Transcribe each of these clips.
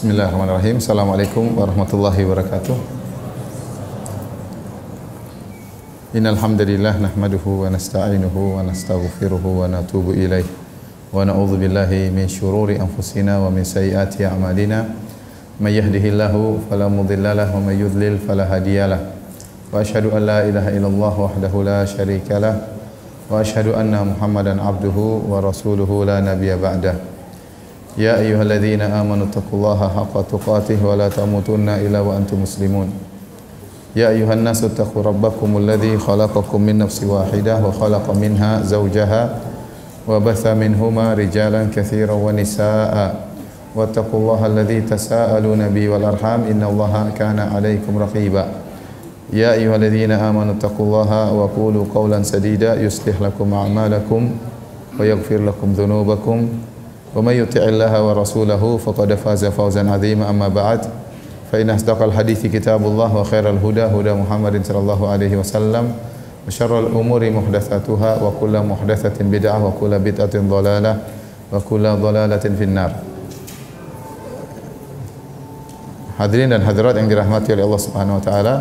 Bismillahirrahmanirrahim. Assalamualaikum warahmatullahi wabarakatuh. Innal hamdalillah nahmaduhu wa nasta'inuhu wa nastaghfiruhu wa natubu ilaih. Wa na'udzu billahi min syururi anfusina wa min sayyiati a'malina. May yahdihillahu fala mudilla lahu wa may yudlil fala hadiyalah. Wa asyhadu an la ilaha illallah wahdahu la syarika lah. Wa asyhadu anna Muhammadan abduhu wa rasuluhu la nabiyya ba'dah. Ya ayyuhalladzina amanu taqullaha haqqa tuqatih wa la tamutunna illa wa antum muslimun. Ya ayyuhan nasu taqu rabbakumul ladzi khalaqakum min nafsin wahidah wa khalaqa minha zawjaha wa batha minhuma rijalan katsiran wa nisaa'a. Wattaqullaha alladzi tasaaluna bihi wal arham innallaha kana 'alaikum raqiba. Ya ayyuhalladzina amanu taqullaha wa qulu qawlan sadida yuslih lakum a'malakum wa yaghfir lakum dhunubakum. Wa may yuti'illaha wa rasulahu faqad faza fawzan 'azima amma ba'd fa inna asdaqal hadithi kitabullah wa khairal huda huda Muhammadin sallallahu alaihi wasallam wa syarrul umuri muhdatsatuha wa kullu muhdatsatin bid'ah wa kullu bid'atin dhalalah wa kullu dhalalatin finnar. Hadirin dan hadirat yang dirahmati oleh Allah Subhanahu wa taala,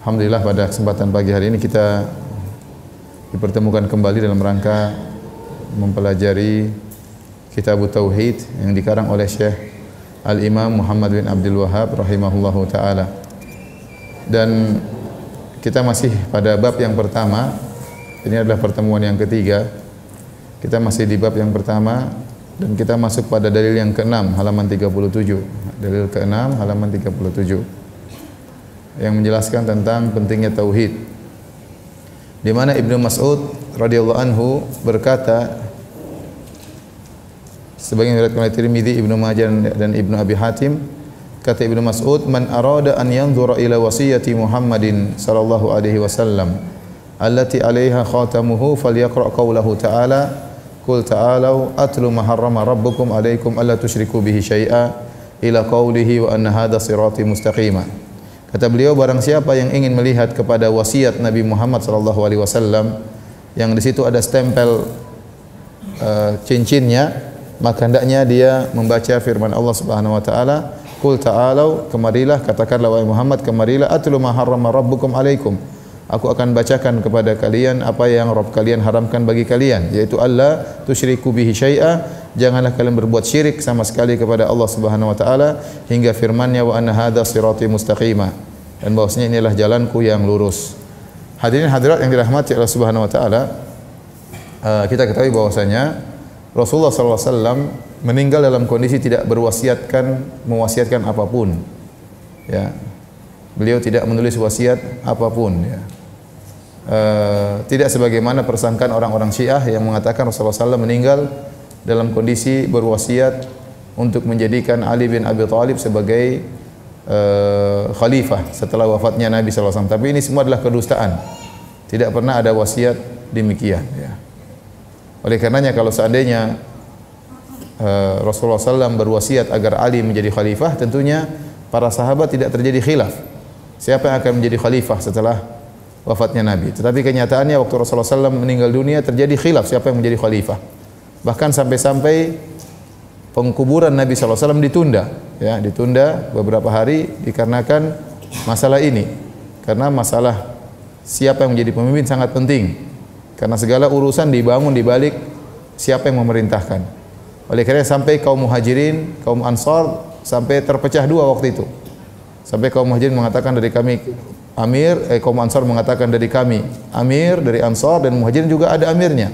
alhamdulillah pada kesempatan pagi hari ini kita dipertemukan kembali dalam rangka mempelajari Kitab Tauhid yang dikarang oleh Syekh Al-Imam Muhammad bin Abdul Wahhab rahimahullahu taala. Dan kita masih pada bab yang pertama. Ini adalah pertemuan yang ketiga. Kita masih di bab yang pertama dan kita masuk pada dalil yang ke-6 halaman 37. Dalil ke-6 halaman 37 yang menjelaskan tentang pentingnya tauhid. Di mana Ibnu Mas'ud radhiyallahu anhu berkata, sebagian riwayat oleh Tirmidzi, Ibnu Majah dan Ibnu Abi Hatim, kata Ibnu Mas'ud, man arada an yanzura ila wasiyati Muhammadin sallallahu alaihi wasallam allati 'alaiha khatamuhu falyaqra qawlahu ta'ala qul ta'alu atlu ma harrama rabbukum 'alaikum alla tusyriku bihi syai'a ila qawlihi wa anna hadha sirati mustaqima. Kata beliau, barang siapa yang ingin melihat kepada wasiat Nabi Muhammad sallallahu alaihi wasallam yang di situ ada stempel cincinnya, maka hendaknya dia membaca firman Allah Subhanahu wa taala, qul ta'alu, kemarilah, katakanlah wahai Muhammad, kemarilah, atlu ma harrama rabbukum alaikum, aku akan bacakan kepada kalian apa yang Rabb kalian haramkan bagi kalian, yaitu alla tusyriku bihi syai'a, janganlah kalian berbuat syirik sama sekali kepada Allah Subhanahu wa taala, hingga firman-Nya wa anna hadza sirati mustaqima, dan bahwasanya inilah jalanku yang lurus. Hadirin hadirat yang dirahmati Allah Subhanahu wa taala, kita ketahui bahwasanya Rasulullah SAW meninggal dalam kondisi tidak mewasiatkan apapun. Ya, beliau tidak menulis wasiat apapun. Ya. Tidak sebagaimana persangkaan orang-orang Syiah yang mengatakan Rasulullah SAW meninggal dalam kondisi berwasiat untuk menjadikan Ali bin Abi Thalib sebagai khalifah setelah wafatnya Nabi SAW. Tapi ini semua adalah kedustaan. Tidak pernah ada wasiat demikian. Ya. Oleh karenanya kalau seandainya Rasulullah SAW berwasiat agar Ali menjadi khalifah, tentunya para sahabat tidak terjadi khilaf siapa yang akan menjadi khalifah setelah wafatnya Nabi. Tetapi kenyataannya waktu Rasulullah SAW meninggal dunia terjadi khilaf siapa yang menjadi khalifah. Bahkan sampai-sampai pengkuburan Nabi SAW ditunda, ya, ditunda beberapa hari dikarenakan masalah ini. Karena masalah siapa yang menjadi pemimpin sangat penting. Karena segala urusan dibangun di balik siapa yang memerintahkan. Oleh karena sampai kaum Muhajirin, kaum Ansar sampai terpecah dua waktu itu. Sampai kaum Muhajirin mengatakan dari kami amir, kaum Ansar mengatakan dari kami amir, dari Ansar, dan Muhajirin juga ada amirnya.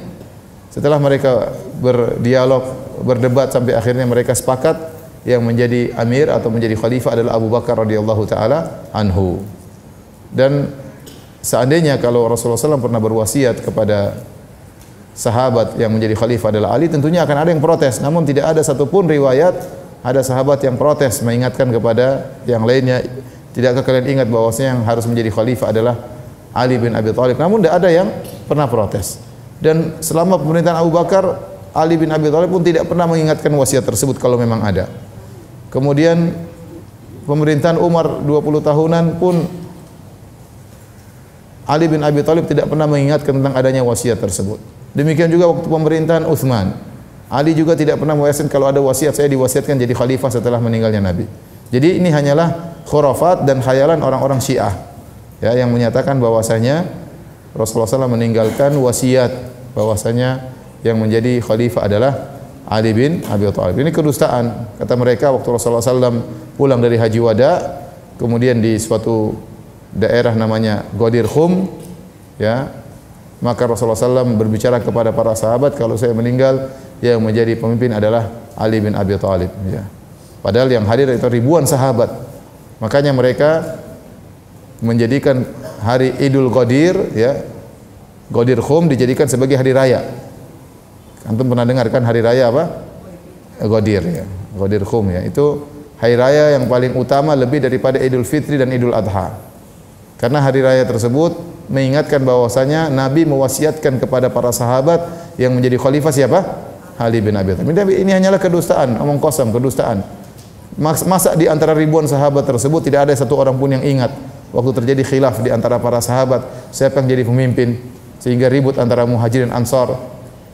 Setelah mereka berdialog, berdebat sampai akhirnya mereka sepakat yang menjadi amir atau menjadi khalifah adalah Abu Bakar radhiyallahu taala anhu. Dan seandainya kalau Rasulullah SAW pernah berwasiat kepada sahabat yang menjadi khalifah adalah Ali, tentunya akan ada yang protes. Namun tidak ada satupun riwayat ada sahabat yang protes mengingatkan kepada yang lainnya, tidakkah kalian ingat bahwasanya yang harus menjadi khalifah adalah Ali bin Abi Thalib? Namun tidak ada yang pernah protes. Dan selama pemerintahan Abu Bakar, Ali bin Abi Thalib pun tidak pernah mengingatkan wasiat tersebut kalau memang ada. Kemudian pemerintahan Umar 20 tahunan pun Ali bin Abi Thalib tidak pernah mengingatkan tentang adanya wasiat tersebut. Demikian juga waktu pemerintahan Utsman. Ali juga tidak pernah mewasiatkan kalau ada wasiat saya diwasiatkan jadi khalifah setelah meninggalnya Nabi. Jadi ini hanyalah khurafat dan khayalan orang-orang Syiah ya, yang menyatakan bahwasanya Rasulullah SAW meninggalkan wasiat bahwasanya yang menjadi khalifah adalah Ali bin Abi Thalib. Ini kedustaan. Kata mereka waktu Rasulullah SAW pulang dari Haji Wada, kemudian di suatu daerah namanya Ghadir Khum, ya, maka Rasulullah SAW berbicara kepada para sahabat, kalau saya meninggal yang menjadi pemimpin adalah Ali bin Abi Thalib. Ya. Padahal yang hadir itu ribuan sahabat. Makanya mereka menjadikan hari Idul Ghadir, ya, Ghadir Khum dijadikan sebagai hari raya. Antum pernah dengar kan hari raya apa? Ghadir, ya, Ghadir Khum, ya. Itu hari raya yang paling utama lebih daripada Idul Fitri dan Idul Adha. Karena hari raya tersebut mengingatkan bahwasanya Nabi mewasiatkan kepada para sahabat yang menjadi khalifah siapa? Ali bin Abi Thalib. Ini hanyalah kedustaan, omong kosong, kedustaan. Masa di antara ribuan sahabat tersebut tidak ada satu orang pun yang ingat waktu terjadi khilaf di antara para sahabat siapa yang jadi pemimpin sehingga ribut antara Muhajirin Ansar.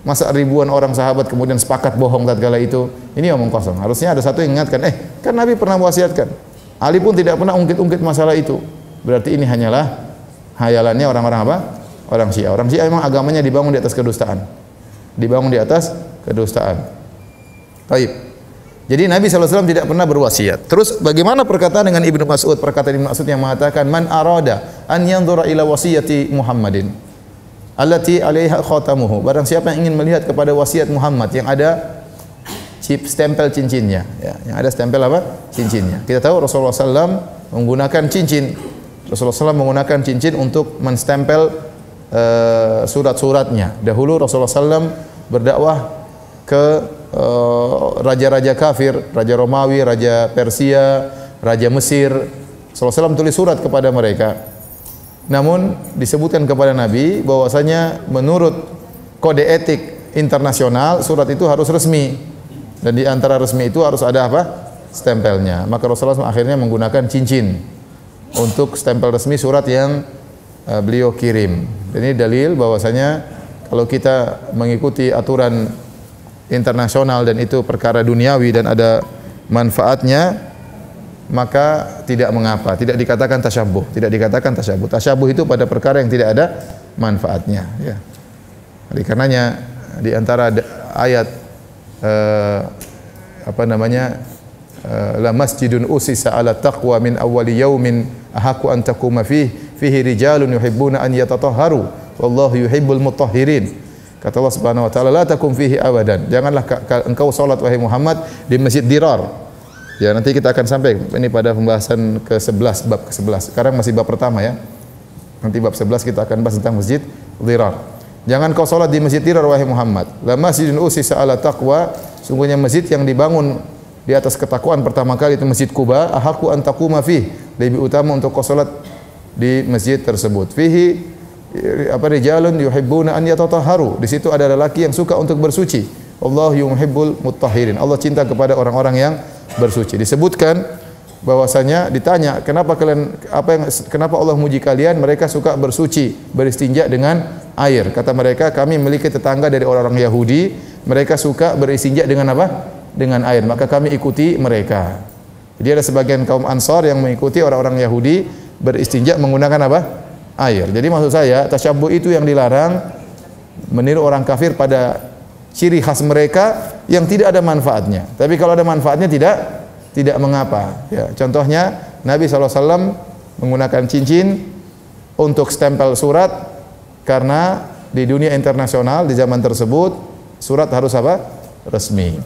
Masa ribuan orang sahabat kemudian sepakat bohong tatkala itu? Ini omong kosong. Harusnya ada satu yang ingatkan, kan Nabi pernah mewasiatkan. Ali pun tidak pernah ungkit-ungkit masalah itu. Berarti ini hanyalah hayalannya orang-orang apa? Orang Syiah. Orang Syiah memang agamanya dibangun di atas kedustaan. Dibangun di atas kedustaan. Baik. Jadi Nabi SAW tidak pernah berwasiat. Terus bagaimana perkataan dengan Ibnu Mas'ud? Perkataan Ibnu Mas'ud yang mengatakan man arada an yanzura ila wasiyati Muhammadin allati 'alaiha khatamuhu. Barang siapa yang ingin melihat kepada wasiat Muhammad yang ada chip stempel cincinnya, ya, yang ada stempel apa? Cincinnya. Kita tahu Rasulullah SAW menggunakan cincin. Rasulullah SAW menggunakan cincin untuk menstempel surat-suratnya. Dahulu Rasulullah SAW berdakwah ke raja-raja kafir, raja Romawi, raja Persia, raja Mesir. Rasulullah SAW tulis surat kepada mereka. Namun disebutkan kepada Nabi bahwasanya menurut kode etik internasional surat itu harus resmi. Dan di antara resmi itu harus ada apa? Stempelnya. Maka Rasulullah SAW akhirnya menggunakan cincin untuk stempel resmi surat yang beliau kirim. Ini dalil bahwasanya kalau kita mengikuti aturan internasional dan itu perkara duniawi dan ada manfaatnya, maka tidak mengapa, tidak dikatakan tasyabbuh, tidak dikatakan tasyabbuh. Tasyabbuh itu pada perkara yang tidak ada manfaatnya, ya. Oleh karenanya di antara ayat la masjidun usisa ala taqwa min awwali yaumin ahaqqu an taquma fihi rijalun yuhibbuna an yatatahharu wallahu yuhibbul mutahhirin. Kata Allah Subhanahu wa taala, la takum fihi abadan. Janganlah engkau salat wahai Muhammad di Masjid Dirar. Ya, nanti kita akan sampai ini pada pembahasan ke-11, bab ke-11. Sekarang masih bab pertama, ya. Nanti bab 11 kita akan bahas tentang Masjid Dirar. Jangan kau salat di Masjid Dirar wahai Muhammad. La masjidun usisa ala taqwa. Sungguhnya masjid yang dibangun di atas ketakwaan pertama kali itu Masjid Quba, ahaqqu an taquma fihi. Lebih utama untuk kau salat di masjid tersebut. Fihi rijalun yuhibbuna an yatatahharu. Di situ ada lelaki yang suka untuk bersuci. Allah yuhibbul mutahhirin. Allah cinta kepada orang-orang yang bersuci. Disebutkan bahwasanya ditanya, kenapa Allah muji kalian? Mereka suka bersuci, beristinja dengan air. Kata mereka, kami memiliki tetangga dari orang-orang Yahudi, mereka suka beristinja dengan apa? Dengan air. Maka kami ikuti mereka. Jadi ada sebagian kaum Ansar yang mengikuti orang-orang Yahudi beristinja menggunakan apa? Air. Jadi maksud saya, tasyabbuh itu yang dilarang, meniru orang kafir pada ciri khas mereka yang tidak ada manfaatnya. Tapi kalau ada manfaatnya tidak mengapa. Ya, contohnya Nabi SAW menggunakan cincin untuk stempel surat karena di dunia internasional di zaman tersebut surat harus apa? Resmi.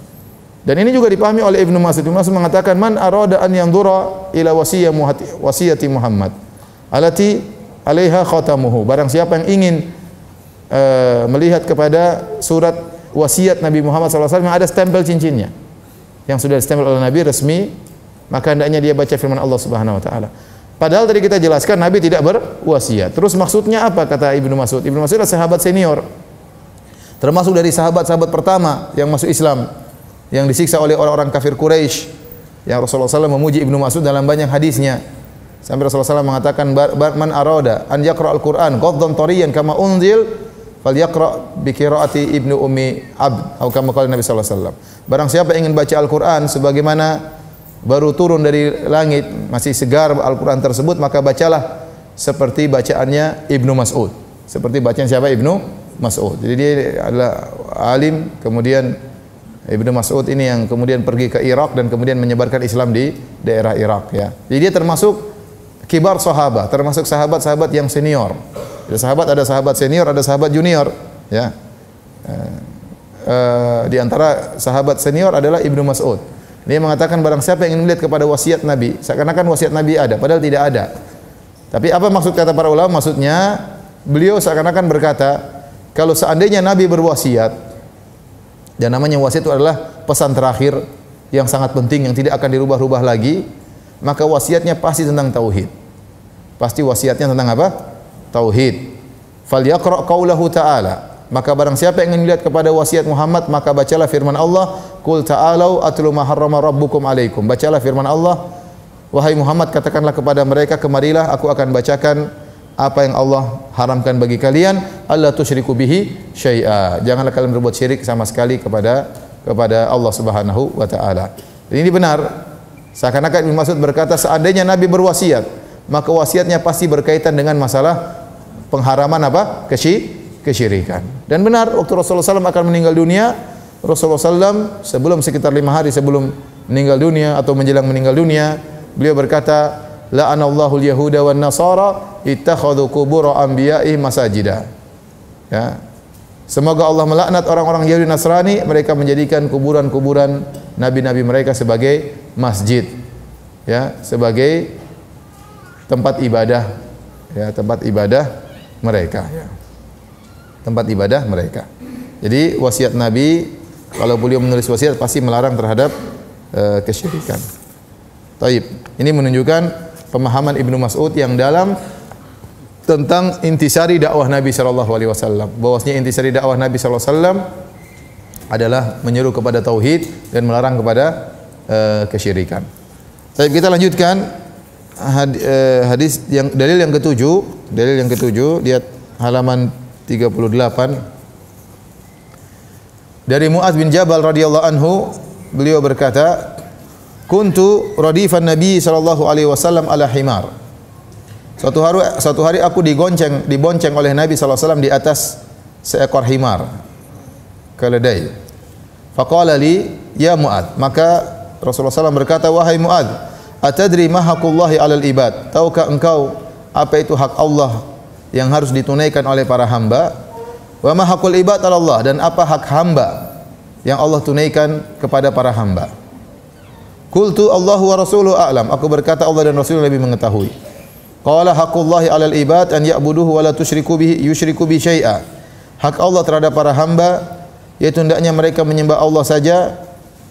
Dan ini juga dipahami oleh Ibnu Mas'ud. Ibnu Mas'ud mengatakan, man arada an yanzura ila wasiyati Muhammad alati 'alaiha khatamuhu. Barang siapa yang ingin melihat kepada surat wasiat Nabi Muhammad SAW yang ada stempel cincinnya, yang sudah stempel oleh Nabi resmi, maka hendaknya dia baca firman Allah Subhanahu wa taala. Padahal tadi kita jelaskan Nabi tidak berwasiat. Terus maksudnya apa kata Ibnu Mas'ud? Ibnu Mas'ud adalah sahabat senior. Termasuk dari sahabat-sahabat pertama yang masuk Islam, yang disiksa oleh orang-orang kafir Quraisy. Yang Rasulullah SAW memuji Ibnu Mas'ud dalam banyak hadisnya. Sampai Rasulullah SAW mengatakan, man arada an yaqra al-Qur'an qaddan tariyan kama unzil falyaqra bi qiraati Ibnu Ummi Abd atau kama qala Nabi sallallahu alaihi wasallam. Barang siapa ingin baca Al-Qur'an sebagaimana baru turun dari langit, masih segar Al-Qur'an tersebut, maka bacalah seperti bacaannya Ibnu Mas'ud. Seperti bacaan siapa? Ibnu Mas'ud. Jadi dia adalah alim, kemudian Ibnu Mas'ud ini yang kemudian pergi ke Irak dan kemudian menyebarkan Islam di daerah Irak, ya. Jadi dia termasuk kibar sahabat, termasuk sahabat-sahabat yang senior. Ada sahabat senior, ada sahabat junior, ya. Di antara sahabat senior adalah Ibnu Mas'ud. Dia mengatakan barang siapa yang ingin melihat kepada wasiat Nabi, seakan-akan wasiat Nabi ada, padahal tidak ada. Tapi apa maksud kata para ulama? Maksudnya beliau seakan-akan berkata, kalau seandainya Nabi berwasiat, dan namanya wasiat itu adalah pesan terakhir yang sangat penting yang tidak akan dirubah-rubah lagi, maka wasiatnya pasti tentang tauhid. Pasti wasiatnya tentang apa? Tauhid. Falyaqra qaulahu ta'ala. Maka barang siapa yang ingin melihat kepada wasiat Muhammad, maka bacalah firman Allah, qul ta'alau atlu ma harrama rabbukum alaikum. Bacalah firman Allah, wahai Muhammad, katakanlah kepada mereka, kemarilah aku akan bacakan apa yang Allah haramkan bagi kalian, alla tusyriku bihi syai'a. Janganlah kalian berbuat syirik sama sekali kepada Allah Subhanahu wa taala. Ini benar. Seakan-akan Ibnu Mas'ud berkata, seandainya Nabi berwasiat, maka wasiatnya pasti berkaitan dengan masalah pengharaman apa? Kesyirikan. Dan benar, waktu Rasulullah SAW akan meninggal dunia, Rasulullah SAW sebelum sekitar 5 hari sebelum meninggal dunia atau menjelang meninggal dunia, beliau berkata, la'anallahu al-yahuda wan nasara ittakhadhu qubur anbiya'i masajida. Ya. Semoga Allah melaknat orang-orang Yahudi Nasrani, mereka menjadikan kuburan-kuburan nabi-nabi mereka sebagai masjid. Ya, sebagai tempat ibadah, ya, tempat ibadah mereka, ya. Tempat ibadah mereka. Jadi wasiat Nabi, kalau beliau menulis wasiat pasti melarang terhadap kesyirikan. Taib. Ini menunjukkan pemahaman Ibnu Mas'ud yang dalam tentang intisari dakwah Nabi sallallahu alaihi wasallam. Bahwasanya intisari dakwah Nabi sallallahu alaihi wasallam adalah menyeru kepada tauhid dan melarang kepada kesyirikan. Taib, kita lanjutkan hadis yang dalil yang ketujuh, lihat halaman 38. Dari Mu'adz bin Jabal radhiyallahu anhu, beliau berkata, kuntu radifan Nabi sallallahu alaihi wasallam ala himar. Suatu hari aku dibonceng oleh Nabi sallallahu alaihi wasallam di atas seekor himar, keledai. Faqala li ya Mu'adz, maka Rasulullah SAW berkata, wahai Mu'adz, atadri ma haqqullahi 'alal ibad? Tahukah engkau apa itu hak Allah yang harus ditunaikan oleh para hamba? Wa ma haqqul ibad 'ala Allah, dan apa hak hamba yang Allah tunaikan kepada para hamba? Qultu Allahu wa rasuluhu a'lam. Aku berkata Allah dan Rasulullah lebih mengetahui. Qala haqqullahi 'alal ibad an ya'buduhu wa la tusyriku bi syai'a. Hak Allah terhadap para hamba yaitu hendaknya mereka menyembah Allah saja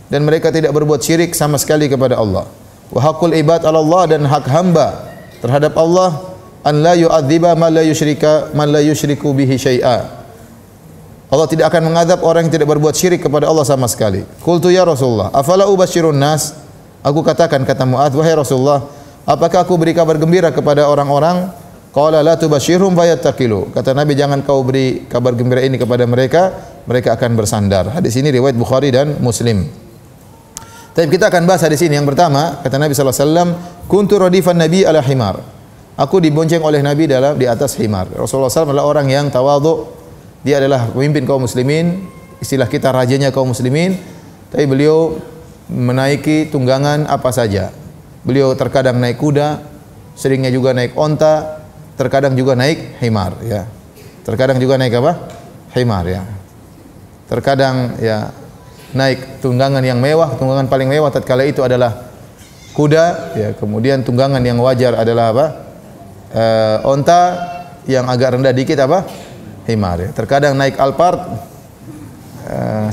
dan mereka tidak berbuat syirik sama sekali kepada Allah. Wa haqqul ibad 'ala Allah, dan hak hamba terhadap Allah an la yu'adziba man la yusyriku bihi syai'a. Allah tidak akan mengadab orang yang tidak berbuat syirik kepada Allah sama sekali. Qultu ya Rasulullah, afala ubasyirun nas? Aku katakan, kata Mu'adz, wahai Rasulullah, apakah aku beri kabar gembira kepada orang-orang? Qala la tubasyirhum fayattaqilu. Kata Nabi, jangan kau beri kabar gembira ini kepada mereka, mereka akan bersandar. Hadis ini riwayat Bukhari dan Muslim. Tapi kita akan bahas hadis ini. Yang pertama, kata Nabi sallallahu alaihi wasallam, kuntu radifan Nabi ala himar. Aku dibonceng oleh Nabi di atas himar. Rasulullah SAW adalah orang yang tawadhu. Dia adalah pemimpin kaum muslimin, istilah kita rajanya kaum muslimin. Tapi beliau menaiki tunggangan apa saja. Beliau terkadang naik kuda, seringnya juga naik onta, terkadang juga naik himar, ya. Terkadang juga naik apa? Himar, ya. Terkadang ya naik tunggangan yang mewah. Tunggangan paling mewah tatkala itu adalah kuda, ya. Kemudian tunggangan yang wajar adalah apa? Onta, yang agak rendah dikit apa? Himar, ya. Terkadang naik Alphard,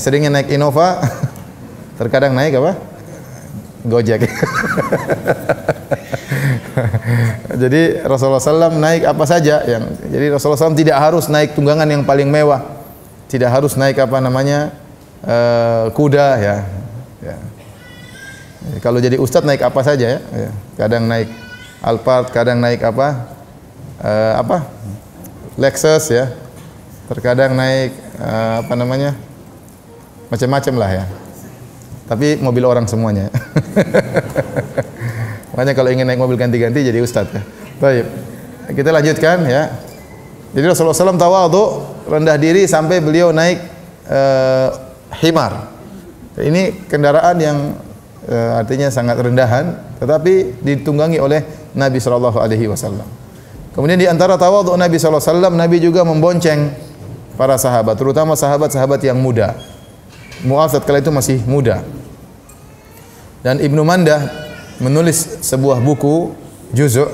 seringnya naik Innova, terkadang naik apa? Gojek. Jadi Rasulullah SAW naik apa saja jadi Rasulullah SAW tidak harus naik tunggangan yang paling mewah, tidak harus naik apa namanya kuda, ya. Kalau jadi ustadz naik apa saja, ya. Kadang naik Alphard, kadang naik apa Lexus, ya. terkadang naik apa namanya, macam-macam lah ya. Tapi mobil orang semuanya. Makanya kalau ingin naik mobil ganti-ganti jadi ustadz ya. Baik, kita lanjutkan ya. Jadi Rasulullah SAW tawadhu, rendah diri sampai beliau naik himar. Ini kendaraan yang artinya sangat rendahan, tetapi ditunggangi oleh Nabi SAW. Kemudian di antara tawadhu Nabi SAW, Nabi juga membonceng para sahabat, terutama sahabat-sahabat yang muda. Mu'adz kala itu masih muda. Dan Ibnu Mandah menulis sebuah buku juzuk,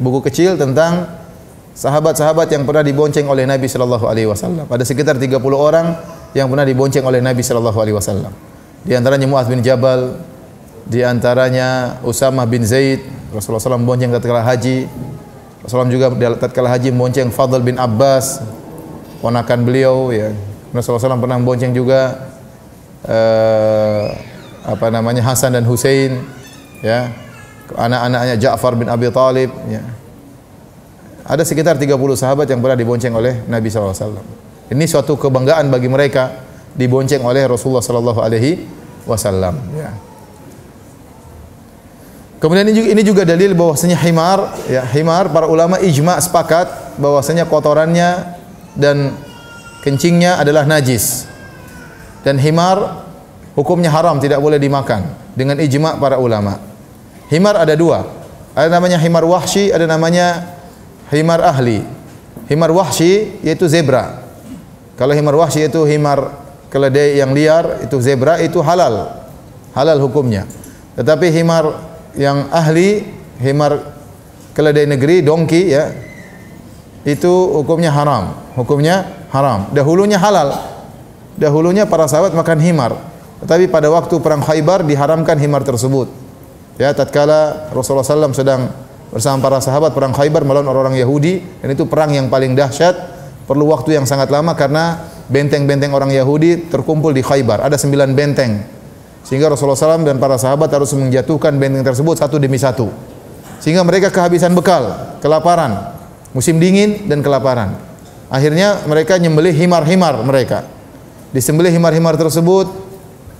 buku kecil tentang sahabat-sahabat yang pernah dibonceng oleh Nabi sallallahu alaihi wasallam. Ada sekitar 30 orang yang pernah dibonceng oleh Nabi sallallahu alaihi wasallam. Di antaranya Mu'adz bin Jabal, di antaranya Usamah bin Zaid. Rasulullah SAW bonceng tatkala haji. Rasulullah juga tatkala haji bonceng Fadl bin Abbas, ponakan beliau ya. Rasulullah SAW pernah bonceng juga apa namanya, Hasan dan Husain ya, anak-anaknya Ja'far bin Abi Thalib ya. Ada sekitar 30 sahabat yang pernah dibonceng oleh Nabi SAW. Ini suatu kebanggaan bagi mereka dibonceng oleh Rasulullah SAW ya. Kemudian ini juga dalil bahwasanya himar ya, himar para ulama ijma sepakat bahwasanya kotorannya dan kencingnya adalah najis. Dan himar hukumnya haram, tidak boleh dimakan dengan ijma para ulama. Himar ada dua. Ada namanya himar wahsyi, ada namanya himar ahli. Himar wahsyi yaitu zebra. Kalau himar wahsyi itu himar keledai yang liar, itu zebra, itu halal. Halal hukumnya. Tetapi himar yang ahli, himar keledai negeri, dongki ya, itu hukumnya haram. Hukumnya haram. Dahulunya halal. Dahulunya para sahabat makan himar. Tetapi pada waktu perang Khaybar diharamkan himar tersebut. Ya, tatkala Rasulullah SAW sedang bersama para sahabat perang Khaybar melawan orang-orang Yahudi, dan itu perang yang paling dahsyat, perlu waktu yang sangat lama karena benteng-benteng orang Yahudi terkumpul di Khaybar. Ada 9 benteng. Sehingga Rasulullah SAW dan para sahabat harus menjatuhkan benteng tersebut satu demi satu. Sehingga mereka kehabisan bekal, kelaparan, musim dingin dan kelaparan. Akhirnya mereka nyembelih himar-himar mereka. Disembelih himar-himar tersebut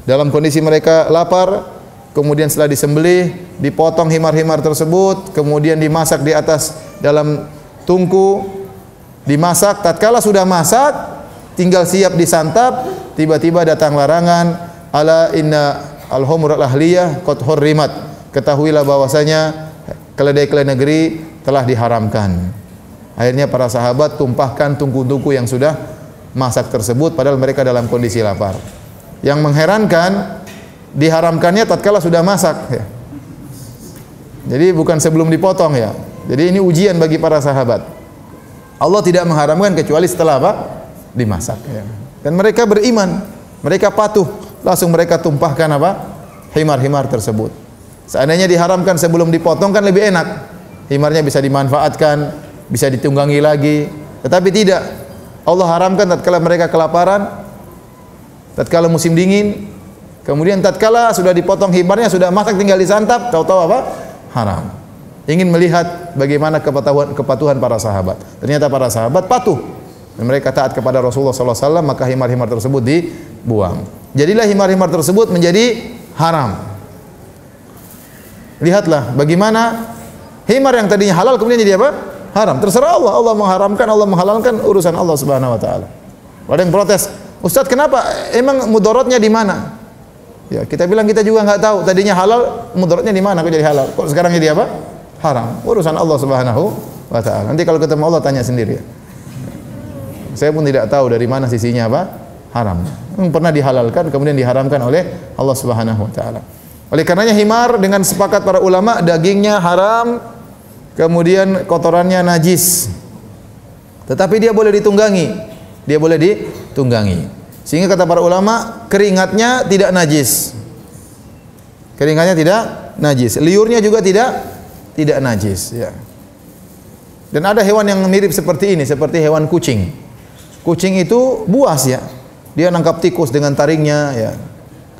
dalam kondisi mereka lapar, kemudian setelah disembelih, dipotong himar-himar tersebut, kemudian dimasak di atas dalam tungku, dimasak. Tatkala sudah masak, tinggal siap disantap, tiba-tiba datang larangan, ala inna al-humur al-ahliyah qad hurrimat. Ketahuilah bahwasanya keledai-keledai negeri telah diharamkan. Akhirnya para sahabat tumpahkan tungku-tungku yang sudah masak tersebut padahal mereka dalam kondisi lapar. Yang mengherankan, diharamkannya tatkala sudah masak ya. Jadi bukan sebelum dipotong ya. Jadi ini ujian bagi para sahabat. Allah tidak mengharamkan kecuali setelah apa? Dimasak ya. Dan mereka beriman, mereka patuh, langsung mereka tumpahkan apa? Himar-himar tersebut. Seandainya diharamkan sebelum dipotong kan lebih enak. Himarnya bisa dimanfaatkan, bisa ditunggangi lagi. Tetapi tidak. Allah haramkan tatkala mereka kelaparan, tatkala musim dingin, kemudian tatkala sudah dipotong himarnya, sudah masak tinggal disantap, tahu-tahu apa? Haram. Ingin melihat bagaimana kepatuhan para sahabat. Ternyata para sahabat patuh. Dan mereka taat kepada Rasulullah SAW, maka himar-himar tersebut dibuang. Jadilah himar-himar tersebut menjadi haram. Lihatlah bagaimana himar yang tadinya halal kemudian jadi apa? Haram. Terserah Allah. Allah mengharamkan, Allah menghalalkan, urusan Allah Subhanahu wa taala. Ada yang protes, "Ustaz, kenapa? Emang mudaratnya di mana?" Ya, kita bilang kita juga enggak tahu. Tadinya halal, mudaratnya di mana kok jadi halal? Kok sekarang jadi apa? Haram. Urusan Allah Subhanahu wa taala. Nanti kalau ketemu Allah tanya sendiri. Saya pun tidak tahu dari mana sisinya apa? Haram. Pernah dihalalkan kemudian diharamkan oleh Allah Subhanahu wa taala. Oleh karenanya himar dengan sepakat para ulama dagingnya haram, kemudian kotorannya najis. Tetapi dia boleh ditunggangi. Dia boleh ditunggangi. Sehingga kata para ulama, keringatnya tidak najis. Keringatnya tidak najis. Liurnya juga tidak najis, ya. Dan ada hewan yang mirip seperti ini, seperti hewan kucing. Kucing itu buas ya. Dia nangkap tikus dengan taringnya ya.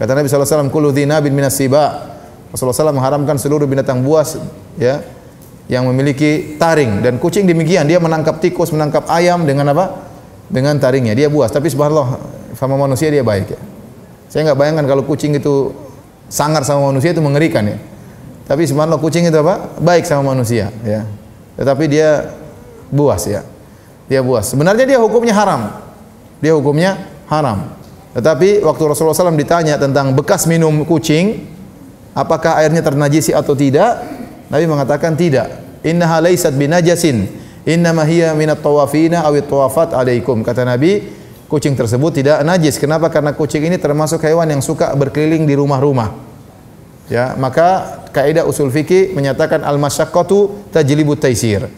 Kata Nabi sallallahu alaihi wasallam, "Kullu dzinabin minas siba." Rasulullah SAW mengharamkan seluruh binatang buas ya yang memiliki taring, dan kucing demikian, dia menangkap tikus, menangkap ayam dengan apa? dengan taringnya. Dia buas, tapi subhanallah sama manusia dia baik ya. Saya nggak bayangkan kalau kucing itu sangar sama manusia, itu mengerikan ya. Tapi subhanallah kucing itu apa? Baik sama manusia ya. Tetapi dia buas ya. Dia buas. Sebenarnya dia hukumnya haram. Dia hukumnya haram. Tetapi waktu Rasulullah SAW ditanya tentang bekas minum kucing, apakah airnya ternajisi atau tidak? Nabi mengatakan tidak. Innaha laysat binajasin. Innama hiya minat tawafina awit tawafat alaikum. Kata Nabi, kucing tersebut tidak najis. Kenapa? Karena kucing ini termasuk hewan yang suka berkeliling di rumah-rumah. Ya, maka kaidah usul fikih menyatakan al-masyaqqatu tajlibut taisir.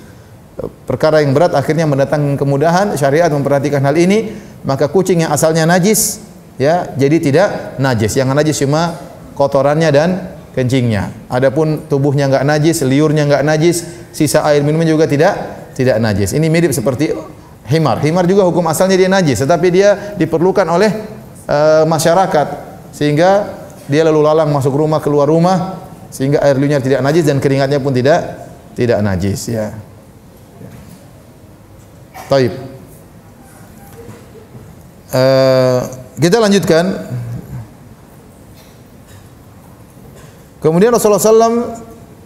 Perkara yang berat akhirnya mendatangkan kemudahan. Syariat memperhatikan hal ini, maka kucing yang asalnya najis ya jadi tidak najis. Yang najis cuma kotorannya dan kencingnya. Adapun tubuhnya enggak najis, liurnya enggak najis, sisa air minumnya juga tidak najis. Ini mirip seperti himar. Himar juga hukum asalnya dia najis, tetapi dia diperlukan oleh masyarakat sehingga dia lalu lalang masuk rumah keluar rumah sehingga air liurnya tidak najis dan keringatnya pun tidak najis ya. Taib. Kita lanjutkan. Kemudian Rasulullah SAW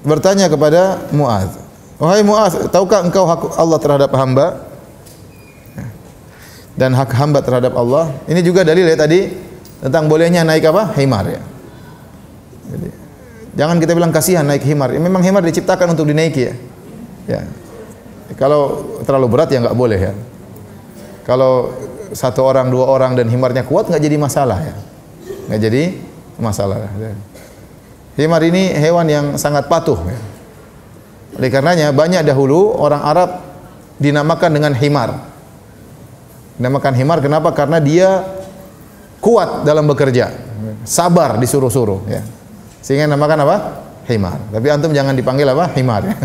bertanya kepada Mu'adz, wahai Mu'adz, tahukah engkau hak Allah terhadap hamba dan hak hamba terhadap Allah? Ini juga dalil ya tadi tentang bolehnya naik apa? Himar ya. Jadi, jangan kita bilang kasihan naik himar. Memang himar diciptakan untuk dinaiki ya. Ya. Kalau terlalu berat ya nggak boleh ya. Kalau satu orang, dua orang dan himarnya kuat nggak jadi masalah ya. Nggak jadi masalah. Himar ini hewan yang sangat patuh ya. Oleh karenanya banyak dahulu orang Arab dinamakan dengan himar. Dinamakan himar kenapa? Karena dia kuat dalam bekerja, sabar disuruh-suruh ya. Sehingga namakan apa? Himar. Tapi antum jangan dipanggil apa? Himar ya.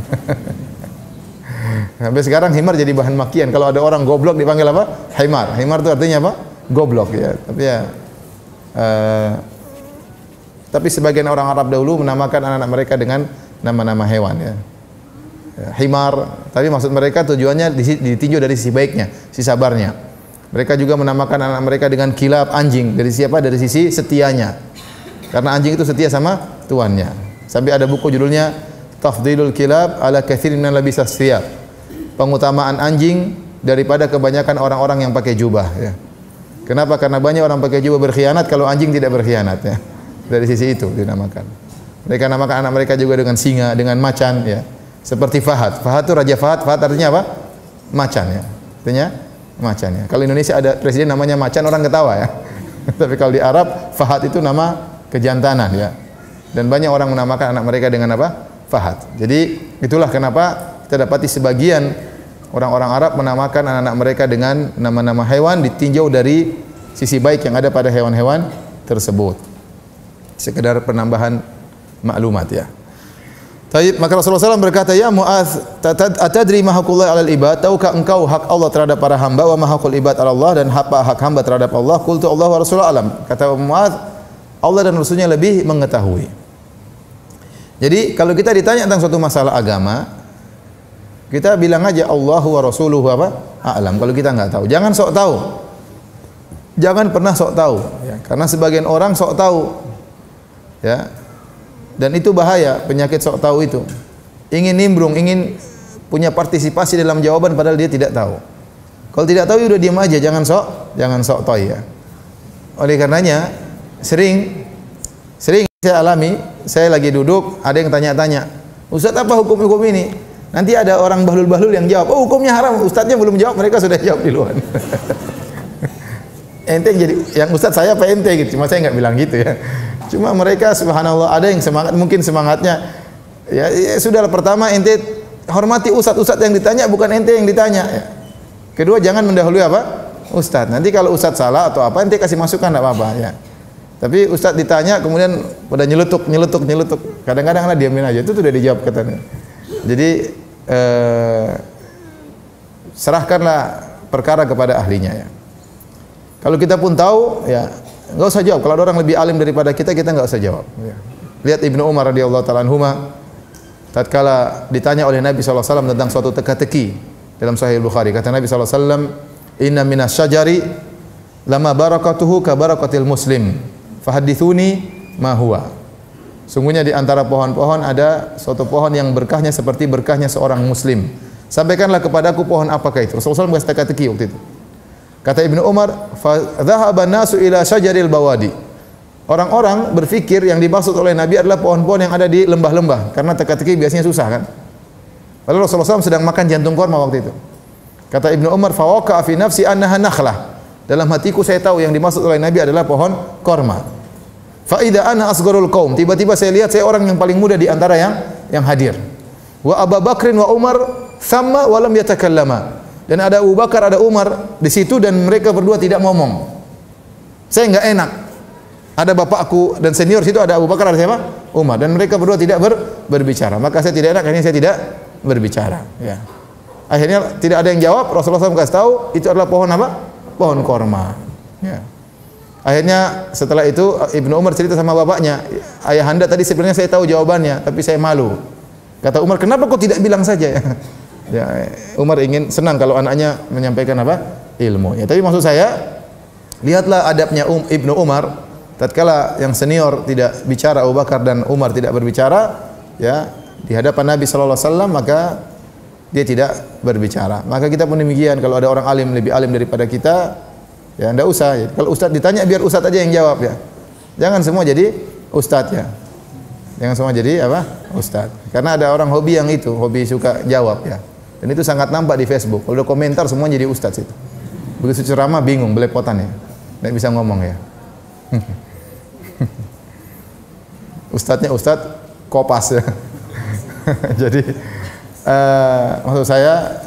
Sampai sekarang himar jadi bahan makian. Kalau ada orang goblok dipanggil apa? Himar. Himar itu artinya apa? Goblok ya. Tapi ya tapi sebagian orang Arab dahulu menamakan anak-anak mereka dengan nama-nama hewan ya. Himar, tapi maksud mereka tujuannya ditinjau dari sisi baiknya, sisi sabarnya. Mereka juga menamakan anak mereka dengan kilab, anjing. Dari siapa? Dari sisi setianya. Karena anjing itu setia sama tuannya. Sampai ada buku judulnya Tafdilul Kilab ala katsirin min labisas thiyab. Pengutamaan anjing daripada kebanyakan orang-orang yang pakai jubah ya. Kenapa? Karena banyak orang pakai jubah berkhianat kalau anjing tidak berkhianat ya. Dari sisi itu dinamakan. Mereka namakan anak mereka juga dengan singa, dengan macan ya. Seperti Fahad. Fahad itu Raja Fahad. Fahad artinya apa? Macan ya. Artinya macan ya. Kalau Indonesia ada presiden namanya macan, orang ketawa ya. Tapi kalau di Arab Fahad itu nama kejantanan ya. Dan banyak orang menamakan anak mereka dengan apa? Fahad. Jadi itulah kenapa kita dapati sebagian orang-orang Arab menamakan anak-anak mereka dengan nama-nama hewan ditinjau dari sisi baik yang ada pada hewan-hewan tersebut. Sekedar penambahan maklumat ya. Taib, maka Rasulullah SAW berkata, ya Mu'adz, atadri ma haqqullah 'alal ibad? Tahukah engkau hak Allah terhadap para hamba, wa ma haqqul ibad 'ala Allah, dan hak hamba terhadap Allah? Qultu Allah wa Rasulullah alam. Kata Mu'adz, Allah dan Rasulnya lebih mengetahui. Jadi kalau kita ditanya tentang suatu masalah agama, kita bilang aja Allah wa Rasuluhu apa? A'lam. Kalau kita nggak tahu, jangan sok tahu. Jangan pernah sok tahu ya. Karena sebagian orang sok tahu. Ya. Dan itu bahaya, penyakit sok tahu itu. Ingin nimbrung, ingin punya partisipasi dalam jawaban padahal dia tidak tahu. Kalau tidak tahu udah diam aja, jangan sok tahu ya. Oleh karenanya sering saya alami, saya lagi duduk, ada yang tanya-tanya, Ustaz apa hukum-hukum ini? Nanti ada orang bahlul-bahlul yang jawab, oh hukumnya haram, Ustaznya belum jawab, mereka sudah jawab duluan. Ente jadi, yang Ustaz saya apa ente gitu, cuma saya nggak bilang gitu ya. Cuma mereka subhanallah ada yang semangat, mungkin semangatnya ya sudahlah, pertama ente hormati ustaz-ustaz yang ditanya, bukan ente yang ditanya ya. Kedua, jangan mendahului apa? Ustaz. Nanti kalau ustaz salah atau apa ente kasih masukan enggak apa-apa ya. Tapi ustaz ditanya kemudian pada nyelutuk. Kadang-kadang anak diamin aja, itu sudah dijawab katanya. Jadi serahkanlah perkara kepada ahlinya ya. Kalau kita pun tahu ya nggak usah jawab. Kalau ada orang lebih alim daripada kita nggak usah jawab. Ya. Lihat Ibnu Umar radhiyallahu taala anhuma, tatkala ditanya oleh Nabi SAW tentang suatu teka-teki dalam Sahih Bukhari, kata Nabi SAW, inna minas syajari lama barakatuhu ka barakatil muslim. Fahadithuni ma huwa. Sungguhnya di antara pohon-pohon ada suatu pohon yang berkahnya seperti berkahnya seorang muslim. Sampaikanlah kepadaku pohon apakah itu. Rasulullah SAW teka-teki waktu itu. Kata Ibnu Umar, fa dhahaba an-nasu ila syajaril bawadi. Orang-orang berfikir yang dimaksud oleh Nabi adalah pohon-pohon yang ada di lembah-lembah, karena teka-teki biasanya susah kan. Lalu Rasulullah SAW sedang makan jantung korma waktu itu. Kata Ibnu Umar, fa waqa'a fi nafsi annaha nakhlah. Dalam hatiku saya tahu yang dimaksud oleh Nabi adalah pohon korma. Fa idza ana asgharul qaum. Tiba-tiba saya lihat saya orang yang paling muda di antara yang hadir. Wa Abu Bakrin wa Umar thamma wa lam yatakallama. Dan ada Abu Bakar, ada Umar di situ dan mereka berdua tidak ngomong. Saya enggak enak. Ada bapakku dan senior situ, ada Abu Bakar, ada siapa? Umar, dan mereka berdua tidak berbicara. Maka saya tidak enak, akhirnya saya tidak berbicara, ya. Akhirnya tidak ada yang jawab. Rasulullah SAW kasih tahu itu adalah pohon apa? Pohon korma, ya. Akhirnya setelah itu Ibnu Umar cerita sama bapaknya, ayahanda tadi sebenarnya saya tahu jawabannya, tapi saya malu. Kata Umar, kenapa kau tidak bilang saja? Ya, Umar ingin senang kalau anaknya menyampaikan apa? Ilmu. Ya, tapi maksud saya, lihatlah adabnya Ibnu Umar. Tatkala yang senior tidak bicara, Abu Bakar dan Umar tidak berbicara, ya, di hadapan Nabi sallallahu alaihi wasallam, maka dia tidak berbicara. Maka kita pun demikian, kalau ada orang alim lebih alim daripada kita, ya enggak usah. Ya. Kalau ustaz ditanya biar ustaz aja yang jawab, ya. Jangan semua jadi ustaz, ya. Jangan semua jadi apa? Ustaz. Karena ada orang hobi yang itu, hobi suka jawab, ya. Dan itu sangat nampak di Facebook. Kalau ada komentar semua jadi ustaz itu. Begitu ceramah bingung, belepotan ya. Enggak bisa ngomong ya. Ustadznya ustadz kopas ya. Jadi maksud saya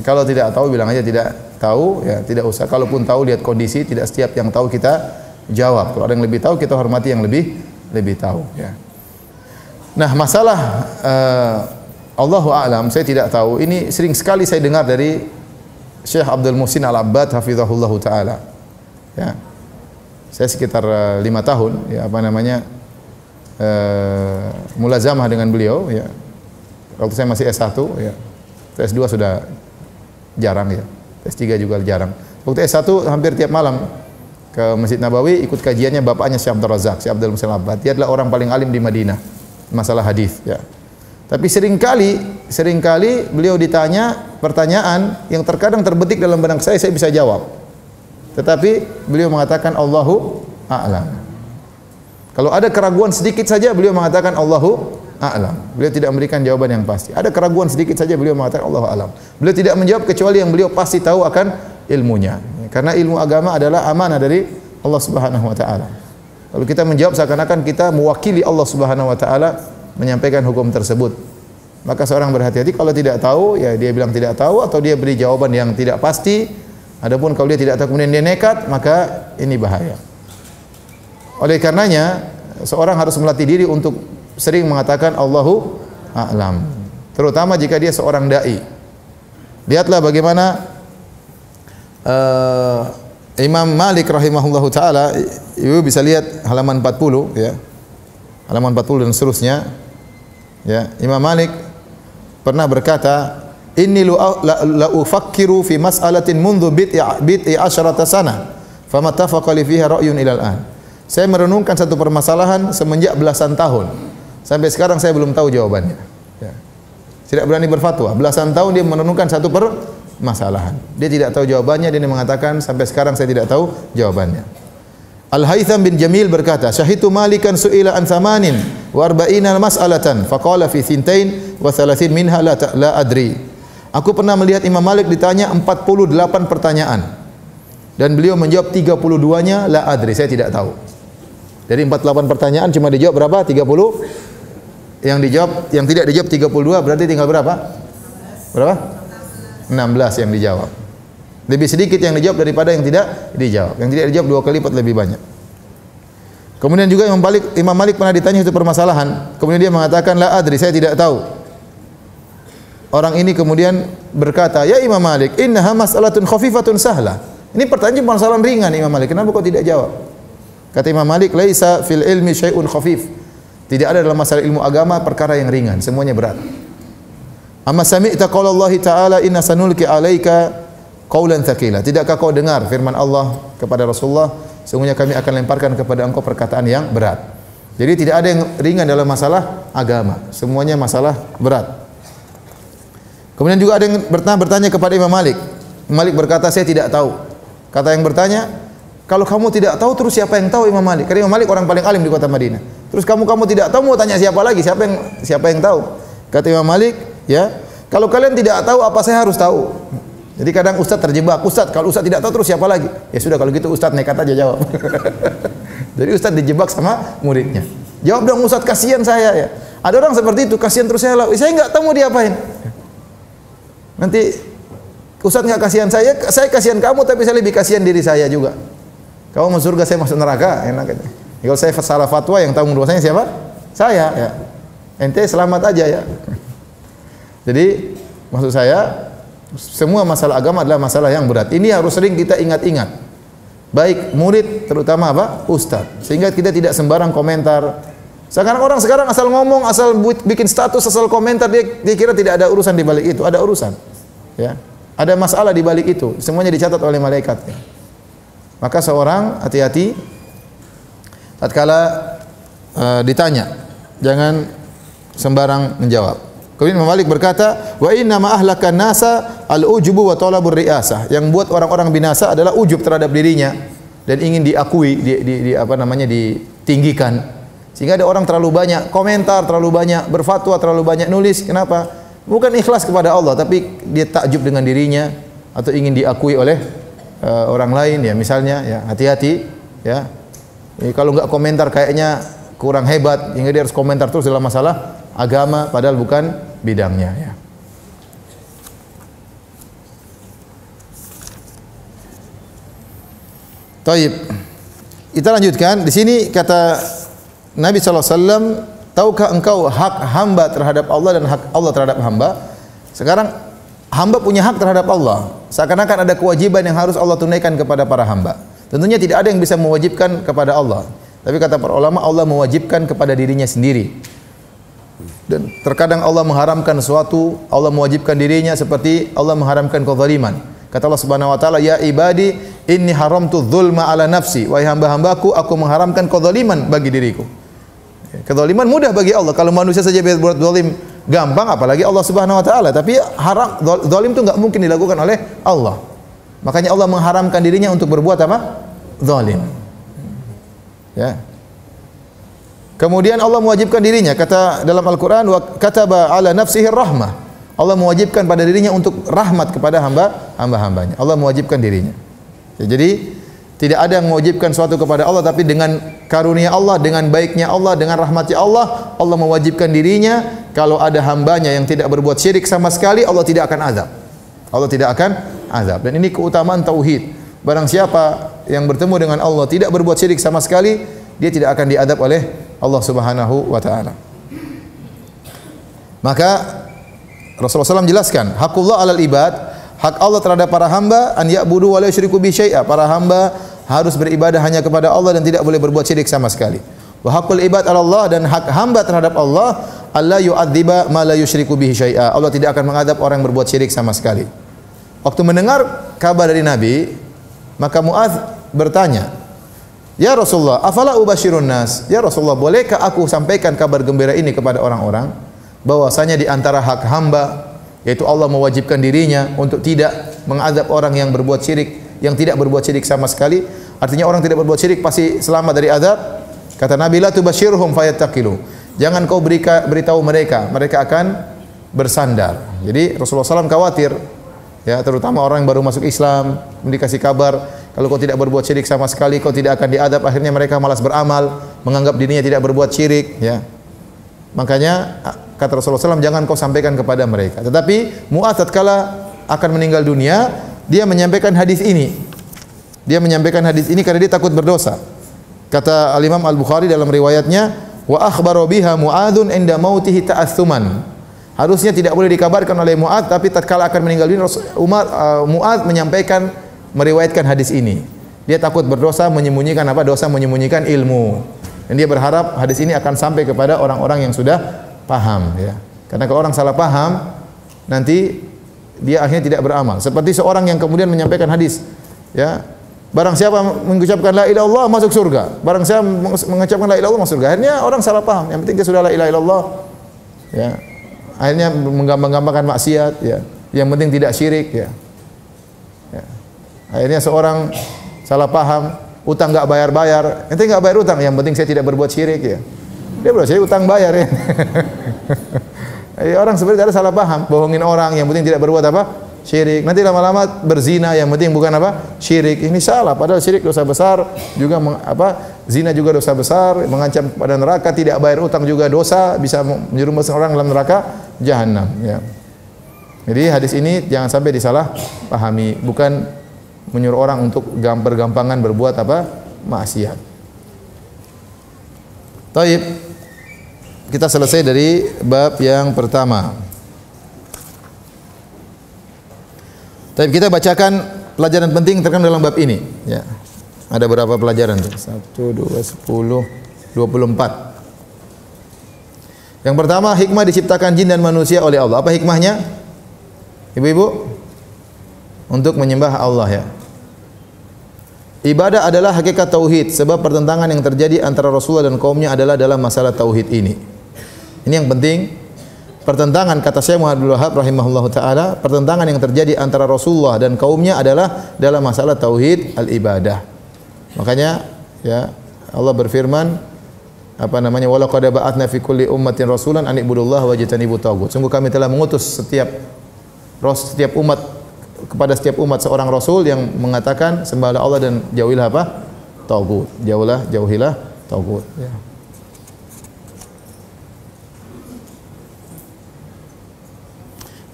kalau tidak tahu bilang aja tidak tahu, ya tidak usah. Kalaupun tahu lihat kondisi, tidak setiap yang tahu kita jawab. Kalau ada yang lebih tahu kita hormati yang lebih tahu, ya. Nah, masalah Allahu a'lam, saya tidak tahu. Ini sering sekali saya dengar dari Syekh Abdul Muhsin Al-Abbad hafizahullah taala. Ya. Saya sekitar 5 tahun, ya apa namanya, mulazamah dengan beliau, ya. Waktu saya masih S1, ya. S2 sudah jarang, ya. S3 juga jarang. Waktu S1 hampir tiap malam ke Masjid Nabawi ikut kajiannya bapaknya Syekh Abdul Razak, Syekh Abdul Muhsin Al-Abbad. Dia adalah orang paling alim di Madinah masalah hadis, ya. Tapi seringkali beliau ditanya pertanyaan yang terkadang terbetik dalam benak saya bisa jawab. Tetapi beliau mengatakan Allahu a'lam. Kalau ada keraguan sedikit saja beliau mengatakan Allahu a'lam. Beliau tidak memberikan jawaban yang pasti. Ada keraguan sedikit saja beliau mengatakan Allahu a'lam. Beliau tidak menjawab kecuali yang beliau pasti tahu akan ilmunya. Karena ilmu agama adalah amanah dari Allah Subhanahu wa taala. Kalau kita menjawab seakan-akan kita mewakili Allah Subhanahu wa taala menyampaikan hukum tersebut. Maka seorang berhati-hati kalau tidak tahu, ya dia bilang tidak tahu atau dia beri jawaban yang tidak pasti. Adapun kalau dia tidak tahu kemudian dia nekat, maka ini bahaya. Oleh karenanya seorang harus melatih diri untuk sering mengatakan Allahu a'lam. Terutama jika dia seorang dai. Lihatlah bagaimana Imam Malik rahimahullahu taala, ibu bisa lihat halaman 40, ya. Halaman 40 dan seterusnya. Ya, Imam Malik pernah berkata, inni la ufakkiru fi mas'alatin mundu bid'i asyrata sana famattafaqa li fiha ra'yun ilal an. Saya merenungkan satu permasalahan semenjak belasan tahun. Sampai sekarang saya belum tahu jawabannya. Ya. Tidak berani berfatwa. Belasan tahun dia merenungkan satu permasalahan. Dia tidak tahu jawabannya, dia mengatakan sampai sekarang saya tidak tahu jawabannya. Al-Haytham bin Jamil berkata, "Syahitu Malikan su'ila an thamanin wa arba'ina mas'alatan faqala fi thintain wa thalathin minha la adri." Aku pernah melihat Imam Malik ditanya 48 pertanyaan dan beliau menjawab 32-nya la adri, saya tidak tahu. Dari 48 pertanyaan cuma dijawab berapa? 30. Yang dijawab, yang tidak dijawab 32, berarti tinggal berapa? Berapa? 16 yang dijawab. Lebih sedikit yang dijawab daripada yang tidak dijawab. Yang tidak dijawab 2 kali lipat lebih banyak. Kemudian juga Imam Malik pernah ditanya itu permasalahan, kemudian dia mengatakan la adri, saya tidak tahu. Orang ini kemudian berkata, "Ya Imam Malik, innaha mas'alatun khafifatun sahlah." Ini pertanyaan permasalahan ringan Imam Malik. Kenapa kau tidak jawab? Kata Imam Malik, "Laisa fil ilmi syai'un khafif." Tidak ada dalam masalah ilmu agama perkara yang ringan, semuanya berat. Amma sami'ta qaula Allah Ta'ala inna sanulqi 'alaika qaulan tsaqila. Tidakkah kau dengar firman Allah kepada Rasulullah, sesungguhnya kami akan lemparkan kepada engkau perkataan yang berat. Jadi tidak ada yang ringan dalam masalah agama, semuanya masalah berat. Kemudian juga ada yang bertanya kepada Imam Malik. Malik berkata, saya tidak tahu. Kata yang bertanya, kalau kamu tidak tahu terus siapa yang tahu? Imam Malik. Karena Imam Malik orang paling alim di kota Madinah. Terus kamu tidak tahu, mau tanya siapa lagi? Siapa yang tahu? Kata Imam Malik, ya, kalau kalian tidak tahu apa saya harus tahu? Jadi kadang ustaz terjebak, ustaz kalau ustaz tidak tahu terus siapa lagi? Ya sudah kalau gitu ustaz nekat aja jawab. Jadi ustaz dijebak sama muridnya. Jawab dong ustaz, kasihan saya ya. Ada orang seperti itu, kasihan terus saya nggak tahu mau diapain. Nanti ustaz nggak kasihan saya kasihan kamu, tapi saya lebih kasihan diri saya juga. Kamu masuk surga, saya masuk neraka, enak aja. Kalau saya salah fatwa yang tanggung dosanya siapa? Saya ya. Ente selamat aja ya. Jadi maksud saya, semua masalah agama adalah masalah yang berat. Ini harus sering kita ingat-ingat. Baik murid, terutama apa? Ustaz. Sehingga kita tidak sembarang komentar. Sekarang orang asal ngomong, asal bikin status, asal komentar, dia kira tidak ada urusan di balik itu. Ada urusan. Ya. Ada masalah di balik itu. Semuanya dicatat oleh malaikat. Ya. Maka seorang hati-hati tatkala ditanya, jangan sembarang menjawab. Kemudian Imam Malik berkata, wa inna ma ahlakan nasa al-ujubu wa talabur riasah. Yang buat orang-orang binasa adalah ujub terhadap dirinya dan ingin diakui, ditinggikan. Sehingga ada orang terlalu banyak komentar, terlalu banyak berfatwa, terlalu banyak nulis. Kenapa? Bukan ikhlas kepada Allah, tapi dia takjub dengan dirinya atau ingin diakui oleh orang lain ya. Misalnya ya, hati-hati ya. Kalau enggak komentar kayaknya kurang hebat, hingga dia harus komentar terus dalam masalah agama padahal bukan bidangnya ya. Taib. Kita lanjutkan. Di sini kata Nabi SAW, tahukah engkau hak hamba terhadap Allah dan hak Allah terhadap hamba? Sekarang hamba punya hak terhadap Allah. Seakan-akan ada kewajiban yang harus Allah tunaikan kepada para hamba. Tentunya tidak ada yang bisa mewajibkan kepada Allah. Tapi kata para ulama, Allah mewajibkan kepada dirinya sendiri. Dan terkadang Allah mengharamkan sesuatu, Allah mewajibkan dirinya, seperti Allah mengharamkan kezaliman. Kata Allah Subhanahu wa taala, ya ibadi inni haramtu dzulma ala nafsi. Wahai hamba-hambaku, aku mengharamkan kezaliman bagi diriku. Kezaliman mudah bagi Allah. Kalau manusia saja berbuat zalim gampang, apalagi Allah Subhanahu wa taala. Tapi haram zalim itu enggak mungkin dilakukan oleh Allah. Makanya Allah mengharamkan dirinya untuk berbuat apa? Zalim. Ya. Kemudian Allah mewajibkan dirinya, kata dalam Al-Qur'an, wa kataba ala nafsihi rahmah. Allah mewajibkan pada dirinya untuk rahmat kepada hamba-hambanya. Allah mewajibkan dirinya. Ya, jadi tidak ada yang mewajibkan suatu kepada Allah, tapi dengan karunia Allah, dengan baiknya Allah, dengan rahmatnya Allah, Allah mewajibkan dirinya. Kalau ada hambanya yang tidak berbuat syirik sama sekali, Allah tidak akan azab. Allah tidak akan azab. Dan ini keutamaan tauhid. Barang siapa yang bertemu dengan Allah tidak berbuat syirik sama sekali, dia tidak akan diadab oleh Allah Subhanahu wa taala. Maka Rasulullah SAW jelaskan, hakullah alal ibad, hak Allah terhadap para hamba, an ya'budu wa la yusyriku bi syai'a. Para hamba harus beribadah hanya kepada Allah dan tidak boleh berbuat syirik sama sekali. Wa haqqul ibad 'ala Allah, dan hak hamba terhadap Allah, alla yu'adziba ma la yusyriku bihi syai'a. Allah tidak akan mengadab orang yang berbuat syirik sama sekali. Waktu mendengar kabar dari Nabi, maka Mu'adz bertanya, ya Rasulullah, afala ubashirun nas? Ya Rasulullah, bolehkah aku sampaikan kabar gembira ini kepada orang-orang? Bahwasanya di antara hak hamba, yaitu Allah mewajibkan dirinya untuk tidak mengadab orang yang berbuat syirik, yang tidak berbuat syirik sama sekali. Artinya orang tidak berbuat syirik pasti selamat dari azab. Kata Nabi, la tubashirhum fayattaqilu. Jangan kau beritahu mereka, mereka akan bersandar. Jadi Rasulullah SAW khawatir, ya, terutama orang yang baru masuk Islam, dikasih kabar, kalau kau tidak berbuat syirik sama sekali, kau tidak akan diadab. Akhirnya mereka malas beramal, menganggap dirinya tidak berbuat syirik, ya. Makanya kata Rasulullah SAW, jangan kau sampaikan kepada mereka. Tetapi Mu'adz tatkala akan meninggal dunia, dia menyampaikan hadis ini. Dia menyampaikan hadis ini karena dia takut berdosa. Kata Al-Imam Al-Bukhari dalam riwayatnya, wa akhbara biha Mu'adzun inda mautihi ta'assuman. Harusnya tidak boleh dikabarkan oleh Mu'adz, tapi tatkala akan meninggal dunia, Mu'adz menyampaikan, meriwayatkan hadis ini. Dia takut berdosa, menyembunyikan apa? Dosa menyembunyikan ilmu. Dan dia berharap hadis ini akan sampai kepada orang-orang yang sudah paham, ya. Karena kalau orang salah paham, nanti dia akhirnya tidak beramal. Seperti seorang yang kemudian menyampaikan hadis, ya, barang siapa mengucapkan la ilaha illallah masuk surga. Barang siapa mengucapkan la ilaha illallah masuk surga. Akhirnya orang salah paham. Yang penting dia sudah la ilaha illallah. Ya. Akhirnya menggampang-gampangkan maksiat, ya. Yang penting tidak syirik, ya. Ya. Akhirnya seorang salah paham, utang enggak bayar-bayar. Ente enggak bayar utang, yang penting saya tidak berbuat syirik, ya. Dia berbuat syirik, utang bayar, ya. Orang sebenarnya ada salah paham, bohongin orang, yang penting tidak berbuat apa? Syirik. Nanti lama-lama berzina, yang penting bukan apa? Syirik. Ini salah, padahal syirik dosa besar, juga zina juga dosa besar, mengancam pada neraka, tidak bayar utang juga dosa, bisa menjerumuskan orang dalam neraka jahanam, ya. Jadi hadis ini jangan sampai disalah pahami, bukan menyuruh orang untuk bergampangan berbuat apa? Maksiat. Taib. Kita selesai dari bab yang pertama. Tapi kita bacakan pelajaran penting terkandung dalam bab ini. Ya. Ada berapa pelajaran? 1, 2, 10, 24. Yang pertama, hikmah diciptakan jin dan manusia oleh Allah. Apa hikmahnya? Ibu-ibu? Untuk menyembah Allah, ya. Ibadah adalah hakikat tauhid, sebab pertentangan yang terjadi antara Rasulullah dan kaumnya adalah dalam masalah tauhid ini. Ini yang penting. Pertentangan, kata Syekh Muhammad Abdul Wahab rahimahullahu taala, pertentangan yang terjadi antara Rasulullah dan kaumnya adalah dalam masalah tauhid al-ibadah. Makanya, ya, Allah berfirman, apa namanya? Wa laqad ba'atsna fi kulli ummatin rasulan an ibudullaha wajtanibut taghut. Sungguh kami telah mengutus setiap umat, kepada setiap umat seorang rasul yang mengatakan sembahlah Allah dan jauhilah apa? Taghut. Jauhilah taghut, ya.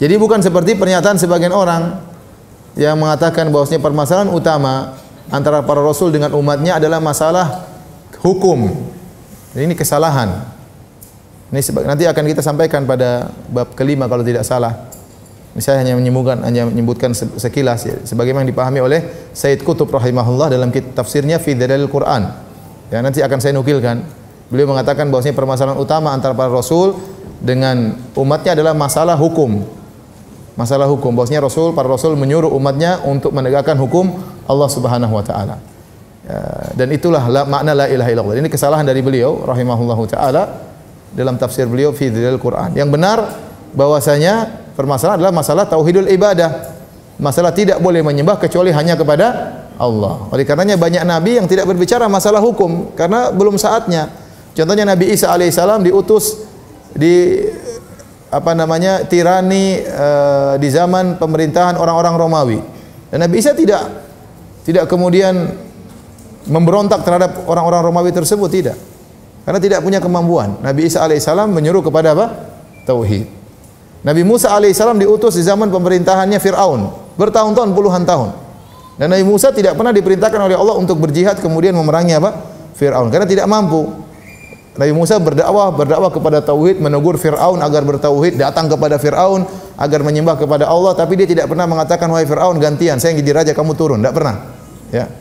Jadi bukan seperti pernyataan sebagian orang yang mengatakan bahwasanya permasalahan utama antara para rasul dengan umatnya adalah masalah hukum. Ini kesalahan. Ini nanti akan kita sampaikan pada bab kelima kalau tidak salah. Ini saya hanya menyebutkan sekilas, ya, sebagaimana dipahami oleh Sayyid Qutb rahimahullah dalam tafsirnya Fi Dalail Quran. Ya, nanti akan saya nukilkan. Beliau mengatakan bahwasanya permasalahan utama antara para rasul dengan umatnya adalah masalah hukum. Masalah hukum, bahwasanya para rasul menyuruh umatnya untuk menegakkan hukum Allah Subhanahu wa taala. Dan itulah makna la ilaha illallah. Ini kesalahan dari beliau rahimahullahu taala dalam tafsir beliau fi dzil Quran. Yang benar bahwasanya permasalahan adalah masalah tauhidul ibadah. Masalah tidak boleh menyembah kecuali hanya kepada Allah. Oleh karenanya banyak nabi yang tidak berbicara masalah hukum karena belum saatnya. Contohnya Nabi Isa alaihissalam diutus di tirani di zaman pemerintahan orang-orang Romawi. Dan Nabi Isa tidak kemudian memberontak terhadap orang-orang Romawi tersebut, tidak. Karena tidak punya kemampuan. Nabi Isa alaihissalam menyuruh kepada apa? Tauhid. Nabi Musa alaihissalam diutus di zaman pemerintahannya Fir'aun, bertahun-tahun, puluhan tahun. Dan Nabi Musa tidak pernah diperintahkan oleh Allah untuk berjihad kemudian memerangi apa? Fir'aun, karena tidak mampu. Nabi Musa berdakwah kepada tauhid, menegur Fir'aun agar bertauhid, datang kepada Fir'aun agar menyembah kepada Allah, tapi dia tidak pernah mengatakan wahai Fir'aun gantian, saya yang jadi raja kamu turun, tidak pernah. Ya.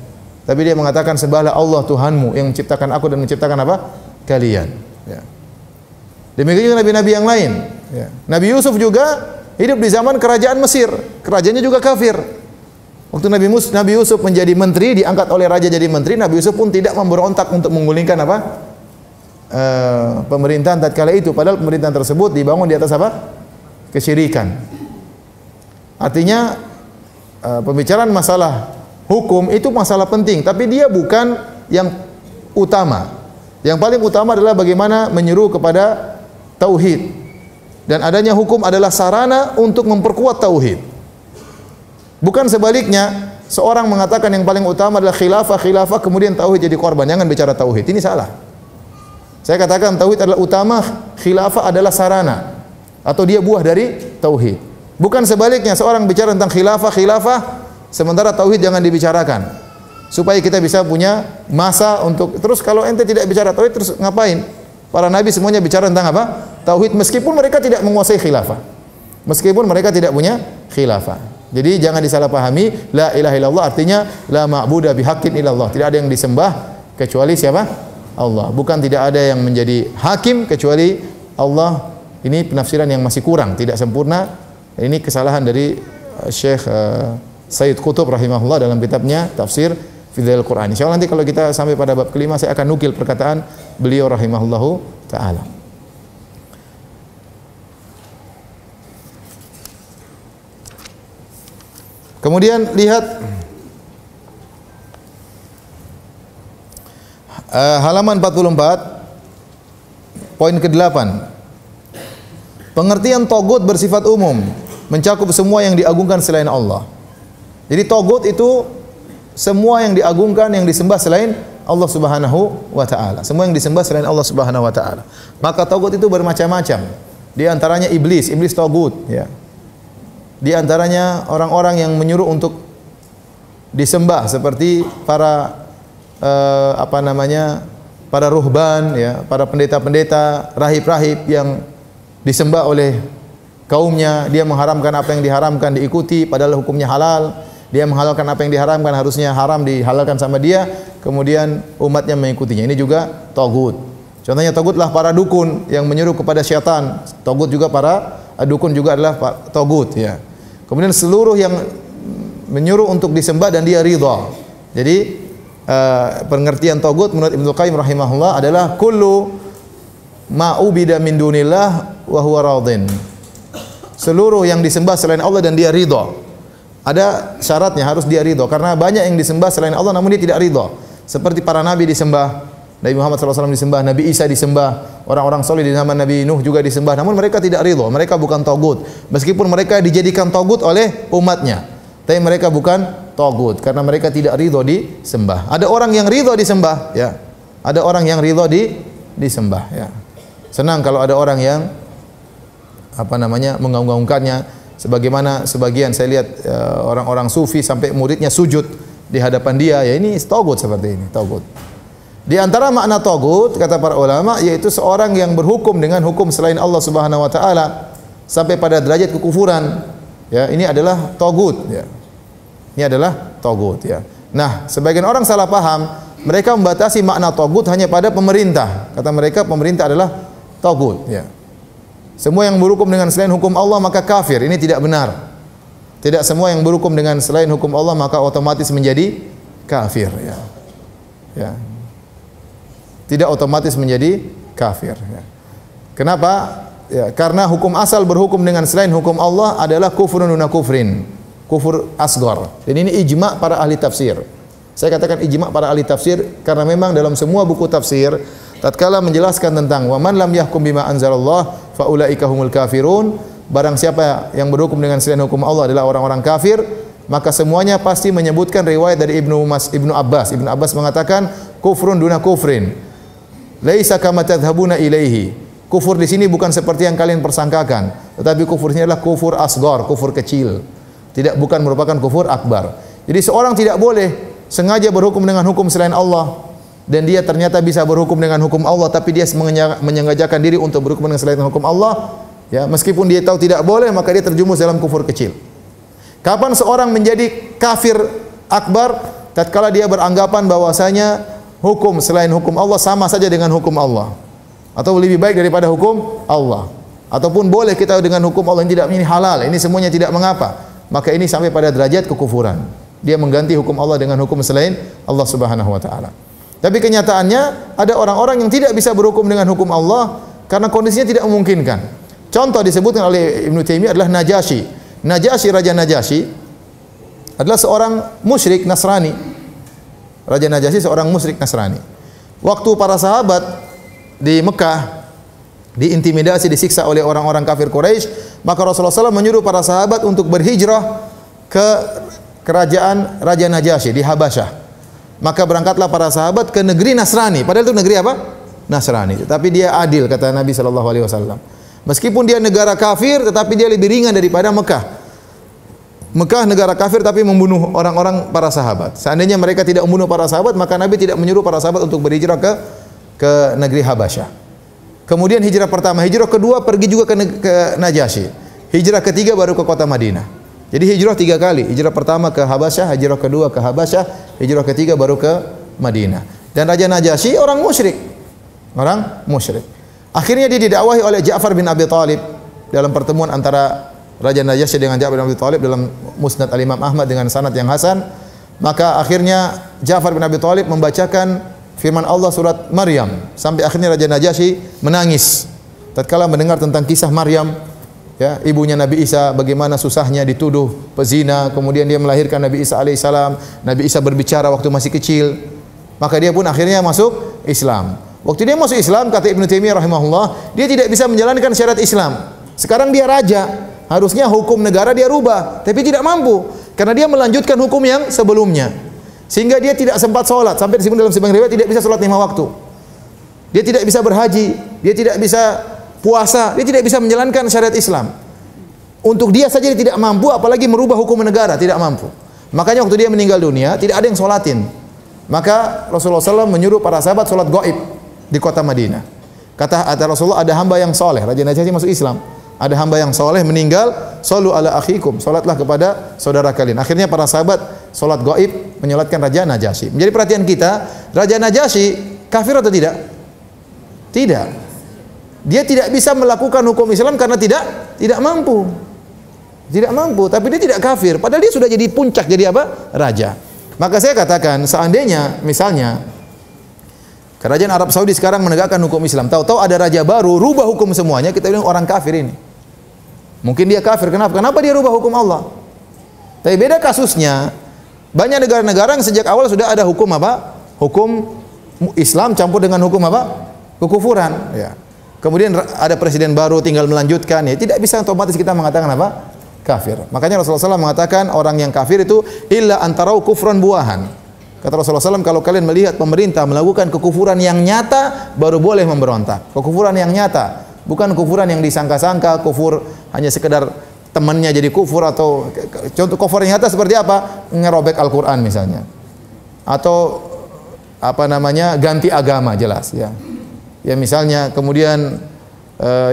Tapi dia mengatakan sembahlah Allah Tuhanmu yang menciptakan aku dan menciptakan apa? Kalian. Ya. Demikian juga nabi-nabi yang lain. Ya. Nabi Yusuf juga hidup di zaman kerajaan Mesir, kerajaannya juga kafir. Waktu Nabi Yusuf menjadi menteri, diangkat oleh raja jadi menteri, Nabi Yusuf pun tidak memberontak untuk menggulingkan apa? Pemerintahan tatkala itu, padahal pemerintahan tersebut dibangun di atas apa? Kesyirikan. Artinya pembicaraan masalah hukum itu masalah penting, tapi dia bukan yang utama. Yang paling utama adalah bagaimana menyeru kepada tauhid. Dan adanya hukum adalah sarana untuk memperkuat tauhid. Bukan sebaliknya, seorang mengatakan yang paling utama adalah khilafah kemudian tauhid jadi korban. Jangan bicara tauhid, ini salah. Saya katakan tauhid adalah utama, khilafah adalah sarana atau dia buah dari tauhid. Bukan sebaliknya, seorang bicara tentang khilafah sementara tauhid jangan dibicarakan. Supaya kita bisa punya masa untuk terus, kalau ente tidak bicara tauhid terus ngapain? Para nabi semuanya bicara tentang apa? Tauhid, meskipun mereka tidak menguasai khilafah. Meskipun mereka tidak punya khilafah. Jadi jangan disalahpahami, la ilaha illallah artinya la ma'budu bihaqqin illallah. Tidak ada yang disembah kecuali siapa? Allah. Bukan tidak ada yang menjadi hakim kecuali Allah. Ini penafsiran yang masih kurang, tidak sempurna. Ini kesalahan dari Syekh Sayyid Qutb rahimahullah dalam kitabnya Tafsir Fidzail Quran. Insyaallah nanti kalau kita sampai pada bab kelima saya akan nukil perkataan beliau rahimahullahu taala. Kemudian lihat halaman 44 poin ke-8. Pengertian togut bersifat umum, mencakup semua yang diagungkan selain Allah. Jadi togut itu semua yang diagungkan, yang disembah selain Allah Subhanahu wa taala. Semua yang disembah selain Allah Subhanahu wa taala. Maka togut itu bermacam-macam. Di antaranya iblis togut, ya. Di antaranya orang-orang yang menyuruh untuk disembah seperti para para ruhban, ya, para pendeta-pendeta, rahib-rahib yang disembah oleh kaumnya. Dia mengharamkan apa yang diharamkan diikuti padahal hukumnya halal. Dia menghalalkan apa yang diharamkan harusnya haram dihalalkan sama dia, kemudian umatnya mengikutinya. Ini juga tagut. Contohnya tagutlah para dukun yang menyuruh kepada syaitan. Tagut juga para dukun juga adalah tagut, ya. Kemudian seluruh yang menyuruh untuk disembah dan dia ridha. Jadi pengertian tagut menurut Ibnu Qayyim rahimahullah adalah kullu ma ubida min dunillah wa huwa radin. Seluruh yang disembah selain Allah dan dia ridha. Ada syaratnya, harus dia ridha, karena banyak yang disembah selain Allah namun dia tidak ridha. Seperti para nabi disembah, Nabi Muhammad SAW disembah, Nabi Isa disembah, orang-orang soleh di zaman Nabi Nuh juga disembah, namun mereka tidak ridha. Mereka bukan tagut, meskipun mereka dijadikan tagut oleh umatnya, tapi mereka bukan tagut karena mereka tidak ridha disembah. Ada orang yang ridha disembah, ya. Ada orang yang ridha disembah, ya. Senang kalau ada orang yang mengagung-agungkannya. Sebagaimana sebagian saya lihat orang-orang sufi sampai muridnya sujud di hadapan dia, ya ini tagut seperti ini, tagut. Di antara makna tagut kata para ulama yaitu seorang yang berhukum dengan hukum selain Allah Subhanahu wa taala sampai pada derajat kekufuran. Ya, ini adalah tagut, ya. Ini adalah tagut, ya. Nah, sebagian orang salah paham, mereka membatasi makna tagut hanya pada pemerintah. Kata mereka pemerintah adalah tagut, ya. Semua yang berhukum dengan selain hukum Allah maka kafir. Ini tidak benar. Tidak semua yang berhukum dengan selain hukum Allah maka otomatis menjadi kafir, ya. Ya. Tidak otomatis menjadi kafir, ya. Kenapa? Ya, karena hukum asal berhukum dengan selain hukum Allah adalah kufrun duna kufrin. Kufur asghar. Dan ini ijma' para ahli tafsir. Saya katakan ijma' para ahli tafsir karena memang dalam semua buku tafsir tatkala menjelaskan tentang wa man lam yahkum bima anzalallah fa ulaika humul kafirun, barang siapa yang berhukum dengan selain hukum Allah adalah orang-orang kafir, maka semuanya pasti menyebutkan riwayat dari Ibnu Abbas. Ibnu Abbas mengatakan kufrun duna kufrin. Laisa kama tadhhabuna ilaihi. Kufur di sini bukan seperti yang kalian persangkakan, tetapi kufur ini adalah kufur asghar, kufur kecil. Bukan merupakan kufur akbar. Jadi seorang tidak boleh sengaja berhukum dengan hukum selain Allah dan dia ternyata bisa berhukum dengan hukum Allah tapi dia menyengajakan diri untuk berhukum dengan selain hukum Allah, ya, meskipun dia tahu tidak boleh maka dia terjumus dalam kufur kecil. Kapan seorang menjadi kafir akbar? Tatkala dia beranggapan bahwasanya hukum selain hukum Allah sama saja dengan hukum Allah atau lebih baik daripada hukum Allah, ataupun boleh kita dengan hukum Allah yang tidak, ini halal, ini semuanya tidak mengapa, maka ini sampai pada derajat kekufuran. Dia mengganti hukum Allah dengan hukum selain Allah Subhanahu wa taala. Tapi kenyataannya ada orang-orang yang tidak bisa berhukum dengan hukum Allah karena kondisinya tidak memungkinkan. Contoh disebutkan oleh Ibnu Taimiyah adalah Najasyi. Raja Najasyi adalah seorang musyrik Nasrani. Raja Najasyi seorang musyrik Nasrani. Waktu para sahabat di Mekah diintimidasi, disiksa oleh orang-orang kafir Quraisy, maka Rasulullah SAW menyuruh para sahabat untuk berhijrah ke kerajaan Raja Najasyi di Habasyah. Maka berangkatlah para sahabat ke negeri Nasrani. Padahal itu negeri apa? Nasrani. Tetapi dia adil, kata Nabi SAW. Meskipun dia negara kafir, tetapi dia lebih ringan daripada Mekah. Mekah negara kafir tapi membunuh orang-orang para sahabat. Seandainya mereka tidak membunuh para sahabat, maka Nabi tidak menyuruh para sahabat untuk berhijrah ke negeri Habasyah. Kemudian hijrah pertama, hijrah kedua pergi juga ke Najasyi. Hijrah ketiga baru ke kota Madinah. Jadi hijrah 3 kali. Hijrah pertama ke Habasyah, hijrah kedua ke Habasyah, hijrah ketiga baru ke Madinah. Dan Raja Najasyi orang musyrik. Orang musyrik. Akhirnya dia didakwahi oleh Ja'far bin Abi Thalib dalam pertemuan antara Raja Najasyi dengan Ja'far bin Abi Thalib dalam Musnad Al-Imam Ahmad dengan sanad yang hasan. Maka akhirnya Ja'far bin Abi Thalib membacakan firman Allah surat Maryam sampai akhirnya Raja Najasyi menangis tatkala mendengar tentang kisah Maryam, ya, ibunya Nabi Isa, bagaimana susahnya dituduh pezina, kemudian dia melahirkan Nabi Isa alaihissalam. Nabi Isa berbicara waktu masih kecil. Maka dia pun akhirnya masuk Islam. Waktu dia masuk Islam, kata Ibnu Taimiyah rahimahullah, dia tidak bisa menjalankan syariat Islam. Sekarang dia raja, harusnya hukum negara dia rubah, tapi tidak mampu karena dia melanjutkan hukum yang sebelumnya. Sehingga dia tidak sempat sholat, sampai disebut dalam sebagian riwayat tidak bisa sholat 5 waktu. Dia tidak bisa berhaji, dia tidak bisa puasa, dia tidak bisa menjalankan syariat Islam. Untuk dia saja dia tidak mampu, apalagi merubah hukum negara, tidak mampu. Makanya waktu dia meninggal dunia, tidak ada yang sholatin. Maka Rasulullah SAW menyuruh para sahabat sholat gaib di kota Madinah. Kata Rasulullah, ada hamba yang soleh, Raja Najasyi masuk Islam. Ada hamba yang soleh meninggal, shollu ala akhikum, sholatlah kepada saudara kalian. Akhirnya para sahabat sholat gaib menyolatkan Raja Najasyi. Menjadi perhatian kita, Raja Najasyi kafir atau tidak? Tidak. Dia tidak bisa melakukan hukum Islam karena tidak mampu. Tidak mampu, tapi dia tidak kafir. Padahal dia sudah jadi puncak, jadi apa? Raja. Maka saya katakan, seandainya misalnya Kerajaan Arab Saudi sekarang menegakkan hukum Islam, tahu-tahu ada raja baru, rubah hukum semuanya, kita bilang orang kafir ini. Mungkin dia kafir, kenapa? Kenapa dia rubah hukum Allah? Tapi beda kasusnya, banyak negara-negara yang sejak awal sudah ada hukum apa? Hukum Islam campur dengan hukum apa? Kekufuran. Ya. Kemudian ada presiden baru tinggal melanjutkan, ya tidak bisa otomatis kita mengatakan apa? Kafir. Makanya Rasulullah SAW mengatakan orang yang kafir itu illa antarau kufran buahan. Kata Rasulullah SAW, kalau kalian melihat pemerintah melakukan kekufuran yang nyata, baru boleh memberontak. Kekufuran yang nyata, bukan kekufuran yang disangka-sangka, kufur hanya sekedar temannya jadi kufur, atau contoh kufur yang nyata seperti apa? Ngerobek Al-Quran misalnya, atau apa namanya, ganti agama, jelas ya. Ya misalnya kemudian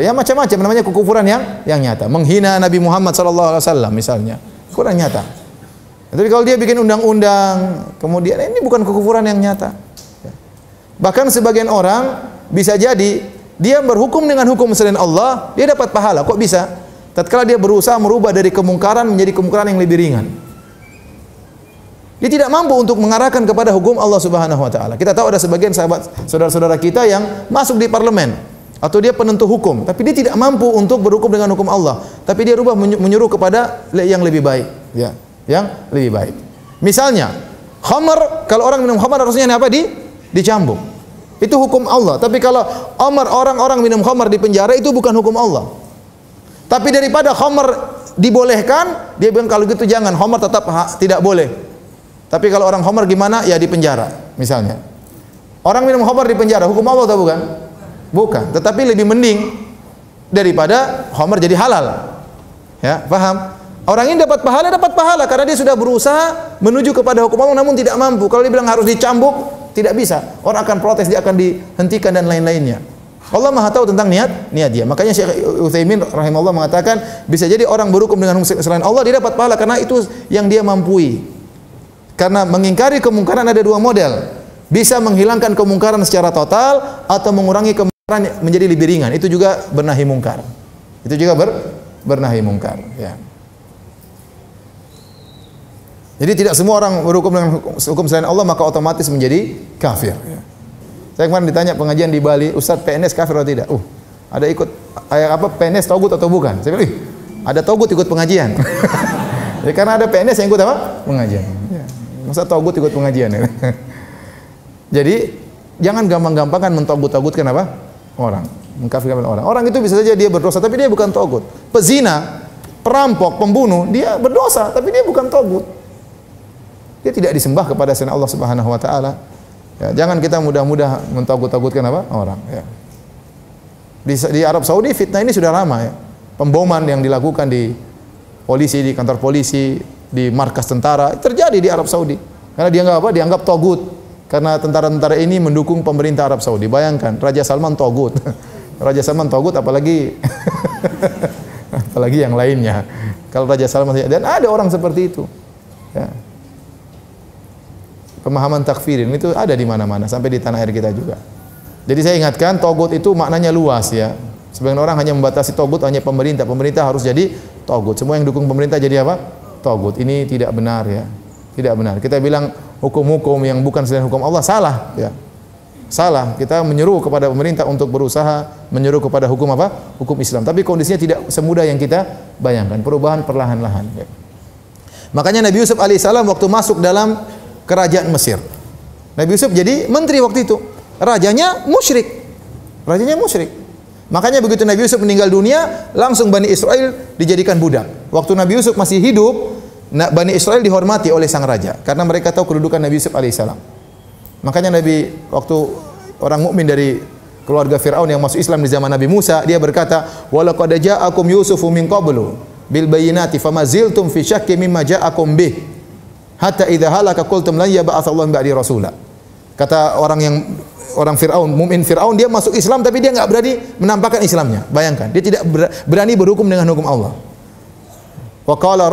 ya macam-macam namanya kekufuran yang nyata, menghina Nabi Muhammad SAW misalnya, kekufuran nyata. Tapi kalau dia bikin undang-undang, kemudian ini bukan kekufuran yang nyata. Bahkan sebagian orang bisa jadi dia berhukum dengan hukum selain Allah, dia dapat pahala. Kok bisa? Tatkala dia berusaha merubah dari kemungkaran menjadi kemungkaran yang lebih ringan. Dia tidak mampu untuk mengarahkan kepada hukum Allah Subhanahu wa taala. Kita tahu ada sebagian sahabat saudara-saudara kita yang masuk di parlemen atau dia penentu hukum, tapi dia tidak mampu untuk berhukum dengan hukum Allah. Tapi dia rubah menyuruh kepada yang lebih baik, ya. Yang lebih baik. Misalnya, khamar, kalau orang minum khamar harusnya apa? Dicambuk. Itu hukum Allah. Tapi kalau orang minum khamar di penjara, itu bukan hukum Allah. Tapi daripada khamar dibolehkan, dia bilang kalau gitu jangan, khamar tetap tidak boleh. Tapi kalau orang khamar gimana? Ya di penjara, misalnya. Orang minum khamar di penjara, hukum Allah atau bukan? Bukan. Tetapi lebih mending daripada khamar jadi halal. Ya, paham? Orang ini dapat pahala karena dia sudah berusaha menuju kepada hukum Allah namun tidak mampu. Kalau dia bilang harus dicambuk, tidak bisa. Orang akan protes, dia akan dihentikan dan lain-lainnya. Allah Maha tahu tentang niat dia. Makanya Syekh Utsaimin rahimahullah mengatakan bisa jadi orang berhukum dengan selain Allah dia dapat pahala karena itu yang dia mampui. Karena mengingkari kemungkaran ada dua model. Bisa menghilangkan kemungkaran secara total atau mengurangi kemungkaran menjadi lebih ringan. Itu juga bernahi mungkar. Itu juga bernahi mungkar, ya. Jadi tidak semua orang berhukum dengan hukum selain Allah maka otomatis menjadi kafir. Ya. Saya kemarin ditanya pengajian di Bali, Ustaz PNS kafir atau tidak? Ada ikut apa PNS togut atau bukan? Saya bilang, ada togut ikut pengajian. Ya, karena ada PNS yang ikut apa? Pengajian. Ya. Masa togut ikut pengajian? Ya. Jadi jangan gampang-gampangan mentogut-togutkan apa? Orang, mengkafirkan orang. Orang itu bisa saja dia berdosa tapi dia bukan togut. Pezina, perampok, pembunuh, dia berdosa tapi dia bukan togut. Dia tidak disembah kepada selain Allah Subhanahu wa taala. Ya, jangan kita mudah-mudah mentogut-togutkan apa? Orang, ya. Di Arab Saudi fitnah ini sudah lama, ya. Pemboman yang dilakukan di polisi, di kantor polisi, di markas tentara terjadi di Arab Saudi. Karena dianggap apa? Dianggap togut. Karena tentara-tentara ini mendukung pemerintah Arab Saudi. Bayangkan, Raja Salman togut. Raja Salman togut apalagi apalagi yang lainnya. Kalau Raja Salman, dan ada orang seperti itu. Ya. Pemahaman takfirin itu ada di mana-mana sampai di tanah air kita juga. Jadi saya ingatkan togut itu maknanya luas, ya. Sebagian orang hanya membatasi togut hanya pemerintah. Pemerintah harus jadi tagut. Semua yang dukung pemerintah jadi apa? Tagut. Ini tidak benar ya. Tidak benar. Kita bilang hukum-hukum yang bukan selain hukum Allah salah ya. Salah. Kita menyeru kepada pemerintah untuk berusaha menyeru kepada hukum apa? Hukum Islam. Tapi kondisinya tidak semudah yang kita bayangkan. Perubahan perlahan-lahan ya. Makanya Nabi Yusuf alaihissalam waktu masuk dalam kerajaan Mesir, Nabi Yusuf jadi menteri waktu itu. Rajanya musyrik. Rajanya musyrik. Makanya begitu Nabi Yusuf meninggal dunia, langsung Bani Israel dijadikan budak. Waktu Nabi Yusuf masih hidup, Bani Israel dihormati oleh sang raja karena mereka tahu kedudukan Nabi Yusuf alaihissalam. Makanya Nabi waktu orang mukmin dari keluarga Firaun yang masuk Islam di zaman Nabi Musa, dia berkata, "Wa laqad ja'akum Yusufu min qablu bil bayyinati famaziltum fi syakki mimma ja'akum bih hatta idza halaka qultum lan yab'atsallahu ba'di rasula." Kata orang Firaun, mukmin Firaun, dia masuk Islam tapi dia enggak berani menampakkan Islamnya. Bayangkan, dia tidak berani berhukum dengan hukum Allah. Wa qala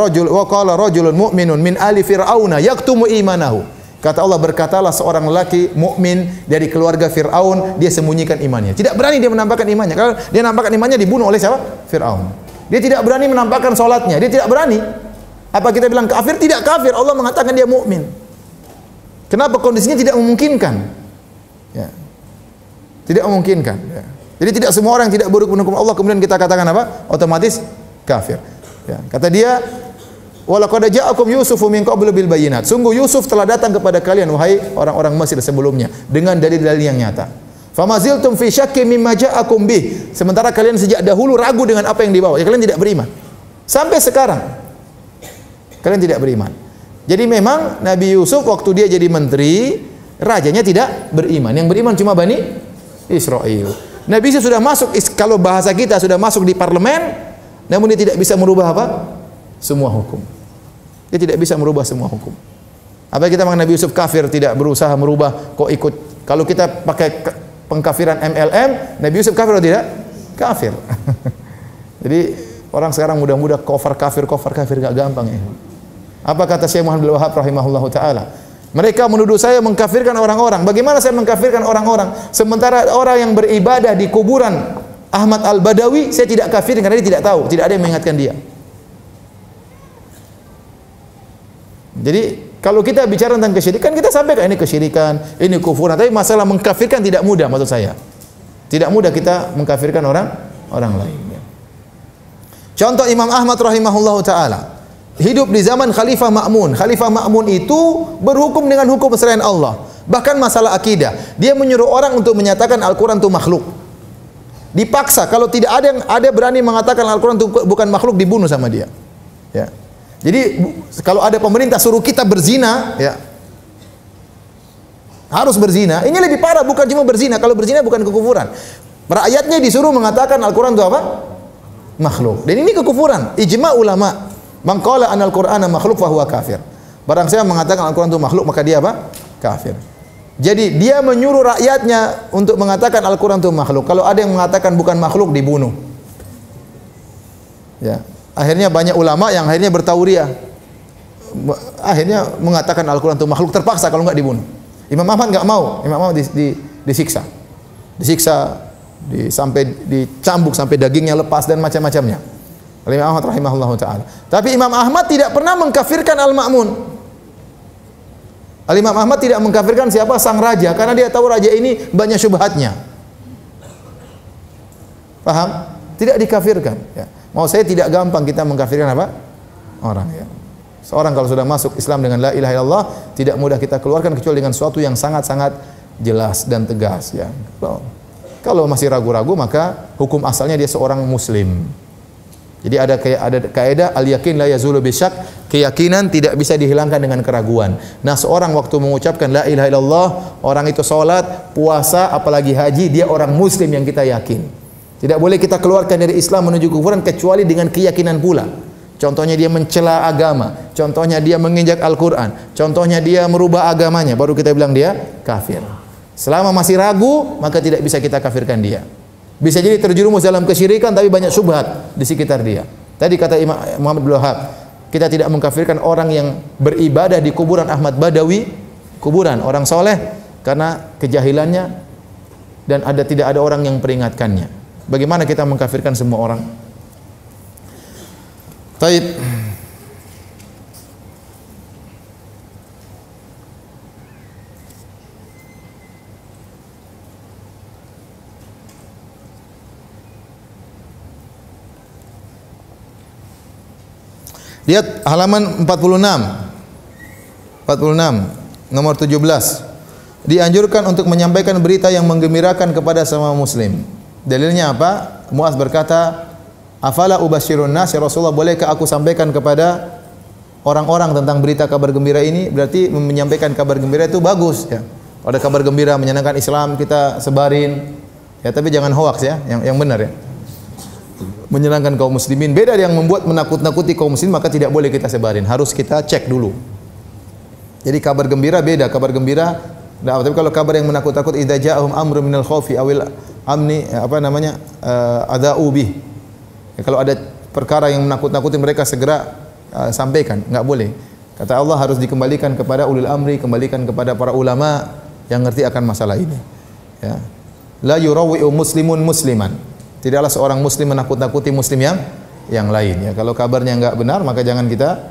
rajulun mu'minun min ali fir'auna yaktumu imanahu. Kata Allah, berkatalah seorang lelaki mukmin dari keluarga Firaun, dia sembunyikan imannya. Tidak berani dia menampakkan imannya. Kalau dia nampakkan imannya dibunuh oleh siapa? Firaun. Dia tidak berani menampakkan salatnya. Dia tidak berani. Apa kita bilang kafir? Tidak kafir. Allah mengatakan dia mukmin. Kenapa? Kondisinya tidak memungkinkan. Ya. Tidak memungkinkan. Ya. Jadi tidak semua orang yang tidak berhukum hukum Allah kemudian kita katakan apa? Otomatis kafir. Ya. Kata dia, "Walaqad ja'akum Yusufu min qablu bil bayyinat." Sungguh Yusuf telah datang kepada kalian wahai orang-orang Mesir sebelumnya dengan dalil-dalil yang nyata. Famaziltum fi syakki mimma ja'akum bih. Sementara kalian sejak dahulu ragu dengan apa yang dibawa. Ya, kalian tidak beriman. Sampai sekarang kalian tidak beriman. Jadi memang Nabi Yusuf waktu dia jadi menteri, rajanya tidak beriman. Yang beriman cuma Bani Israel. Nabi Yusuf sudah masuk, kalau bahasa kita sudah masuk di parlemen, namun dia tidak bisa merubah apa? Semua hukum. Dia tidak bisa merubah semua hukum. Apa kita mengenai Nabi Yusuf kafir, tidak berusaha merubah, kok ikut. Kalau kita pakai pengkafiran MLM, Nabi Yusuf kafir atau tidak? Kafir. Jadi orang sekarang mudah-mudah kafir gak gampang ya. Apa kata Syekh Muhammad Abdul Wahab rahimahullahu taala? Mereka menuduh saya mengkafirkan orang-orang. Bagaimana saya mengkafirkan orang-orang? Sementara orang yang beribadah di kuburan Ahmad Al-Badawi, saya tidak kafir karena dia tidak tahu, tidak ada yang mengingatkan dia. Jadi kalau kita bicara tentang kesyirikan, kita sampaikan ini kesyirikan, ini kufuran. Tapi masalah mengkafirkan tidak mudah maksud saya. Tidak mudah kita mengkafirkan orang lain. Contoh Imam Ahmad rahimahullahu taala. Hidup di zaman Khalifah Ma'mun. Khalifah Ma'mun itu berhukum dengan hukum selain Allah. Bahkan masalah akidah, dia menyuruh orang untuk menyatakan Al-Quran itu makhluk. Dipaksa, kalau tidak ada berani mengatakan Al-Quran itu bukan makhluk, dibunuh sama dia. Ya. Jadi kalau ada pemerintah suruh kita berzina, ya, harus berzina. Ini lebih parah, bukan cuma berzina. Kalau berzina bukan kekufuran. Rakyatnya disuruh mengatakan Al-Quran itu apa? Makhluk. Dan ini kekufuran. Ijma ulama. Man qala anal Qur'ana makhluk fa huwa kafir. Barang siapa mengatakan Al-Qur'an itu makhluk, maka dia apa? Kafir. Jadi dia menyuruh rakyatnya untuk mengatakan Al-Qur'an itu makhluk. Kalau ada yang mengatakan bukan makhluk, dibunuh. Ya. Akhirnya banyak ulama yang akhirnya bertauriah. Akhirnya mengatakan Al-Qur'an itu makhluk, terpaksa, kalau enggak dibunuh. Imam Ahmad enggak mau. Imam Ahmad disiksa. Sampai dicambuk sampai dagingnya lepas dan macam-macamnya. Imam Ahmad rahimahullah ta'ala. Tapi Imam Ahmad tidak pernah mengkafirkan Al-Ma'mun. Imam Ahmad tidak mengkafirkan siapa? Sang raja, karena dia tahu raja ini banyak syubhatnya. Paham? Tidak dikafirkan. Ya. Mau saya tidak gampang kita mengkafirkan apa? Orang. Ya. Seorang kalau sudah masuk Islam dengan la ilaha illallah, tidak mudah kita keluarkan kecuali dengan sesuatu yang sangat-sangat jelas dan tegas. Ya. Kalau masih ragu-ragu, maka hukum asalnya dia seorang Muslim. Jadi ada kaidah al-yakin la yazulu bisyak, keyakinan tidak bisa dihilangkan dengan keraguan. Nah, seorang waktu mengucapkan la ilaha illallah, orang itu salat, puasa, apalagi haji, dia orang muslim yang kita yakin. Tidak boleh kita keluarkan dari Islam menuju kekufuran kecuali dengan keyakinan pula. Contohnya dia mencela agama, contohnya dia menginjak Al-Qur'an, contohnya dia merubah agamanya, baru kita bilang dia kafir. Selama masih ragu, maka tidak bisa kita kafirkan dia. Bisa jadi terjerumus dalam kesyirikan tapi banyak syubhat di sekitar dia. Tadi kata Imam Muhammad Abdul Wahab, kita tidak mengkafirkan orang yang beribadah di kuburan Ahmad Badawi, kuburan orang soleh, karena kejahilannya dan tidak ada orang yang peringatkannya. Bagaimana kita mengkafirkan semua orang? Taib. Lihat halaman 46. 46 nomor 17. Dianjurkan untuk menyampaikan berita yang menggembirakan kepada semua muslim. Dalilnya apa? Muaz berkata, "Afala ubasyirun nas, ya Rasulullah, bolehkah aku sampaikan kepada orang-orang tentang berita kabar gembira ini?" Berarti menyampaikan kabar gembira itu bagus ya. Kalau ada kabar gembira menyenangkan Islam, kita sebarin. Ya, tapi jangan hoax ya, yang benar ya. Menyenangkan kaum muslimin. Beda yang membuat menakut-nakuti kaum muslimin, maka tidak boleh kita sebarin. Harus kita cek dulu. Jadi kabar gembira beda, kabar gembira. Nah, tapi kalau kabar yang menakut-nakut, idza ja'ahum amrun minal khaufi awil amni, ada'u bih. Ya, kalau ada perkara yang menakut-nakuti mereka segera sampaikan, enggak boleh. Kata Allah harus dikembalikan kepada ulil amri, kembalikan kepada para ulama yang ngerti akan masalah ini. Ya. La yurawi'u muslimun musliman. Tidaklah seorang muslim menakut-nakuti muslim yang lain ya. Kalau kabarnya enggak benar maka jangan kita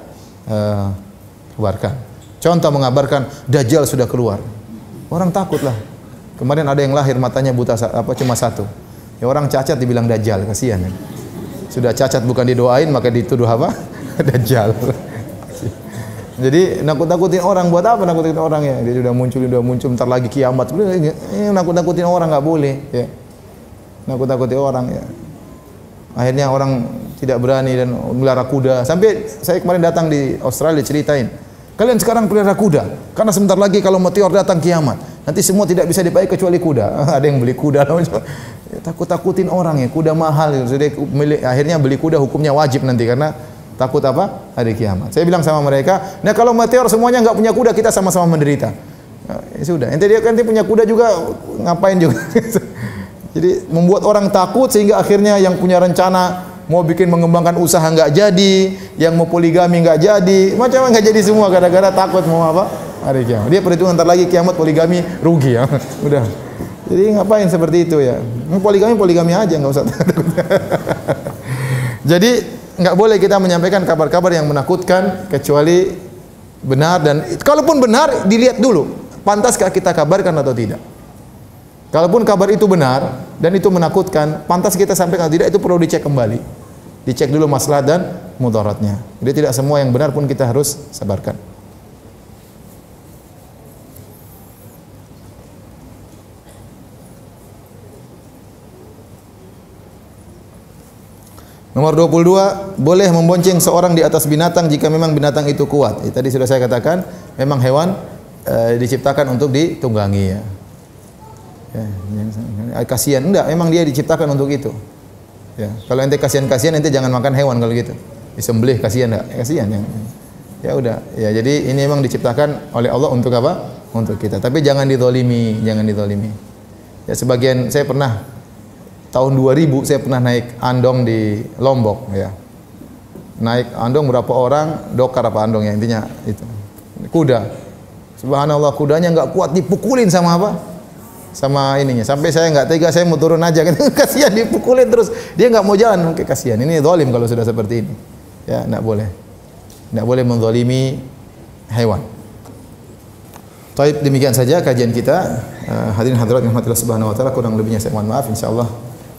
kabarkan. Contoh mengabarkan Dajjal sudah keluar. Orang takutlah. Kemarin ada yang lahir matanya buta cuma satu. Ya orang cacat dibilang Dajjal, kasihan ya. Sudah cacat bukan didoain maka dituduh apa? Dajjal. Jadi nakut-nakutin orang buat apa nakutin orang ya? Dia sudah muncul bentar lagi kiamat. Nakut-nakutin orang enggak boleh ya. Nakut-nakuti orang ya. Akhirnya orang tidak berani dan melihara kuda. Sampai saya kemarin datang di Australia ceritain, kalian sekarang pelihara kuda karena sebentar lagi kalau meteor datang kiamat, nanti semua tidak bisa dipakai kecuali kuda. Ada yang beli kuda. Takut-takutin orang ya, kuda mahal. Jadi akhirnya beli kuda hukumnya wajib nanti karena takut apa? Hari kiamat. Saya bilang sama mereka, nah kalau meteor semuanya enggak punya kuda, kita sama-sama menderita. Nah, ya sudah. Ente dia kan punya kuda juga ngapain juga. Jadi membuat orang takut sehingga akhirnya yang punya rencana mau bikin mengembangkan usaha enggak jadi, yang mau poligami enggak jadi, macam enggak jadi semua gara-gara takut mau apa? Hari kiamat. Dia perhitungan ntar lagi kiamat poligami rugi ya. Udah. Jadi ngapain seperti itu ya? Poligami aja enggak usah takut. Jadi enggak boleh kita menyampaikan kabar-kabar yang menakutkan kecuali benar, dan kalaupun benar dilihat dulu pantaskah kita kabarkan atau tidak. Kalaupun kabar itu benar dan itu menakutkan, pantas kita sampaikan atau tidak, itu perlu dicek kembali. Dicek dulu maslahat dan mudaratnya. Jadi tidak semua yang benar pun kita harus sabarkan. Nomor 22, boleh membonceng seorang di atas binatang jika memang binatang itu kuat. Tadi sudah saya katakan, memang hewan diciptakan untuk ditunggangi ya. Kasihan enggak, memang dia diciptakan untuk itu. Ya, kalau ente kasihan ente jangan makan hewan kalau gitu. Disembelih kasihan enggak? Ya, kasihan ya. Ya udah, ya jadi ini memang diciptakan oleh Allah untuk apa? Untuk kita. Tapi jangan dizalimi, jangan dizalimi. Ya sebagian saya pernah tahun 2000 saya pernah naik andong di Lombok ya. Naik andong berapa orang, dokar apa andong ya intinya itu. Kuda. Subhanallah, kudanya enggak kuat, dipukulin sama apa? Sama ininya, sampai saya enggak tega, saya mau turun aja kan. Kasihan dipukulin terus, dia enggak mau jalan, kayak kasihan. Ini zalim kalau sudah seperti ini. Ya, enggak boleh. Enggak boleh menzalimi hewan. Baik, demikian saja kajian kita. Hadirin hadirat yang rahmatillah subhanahu wa taala, kurang lebihnya saya mohon maaf. Insyaallah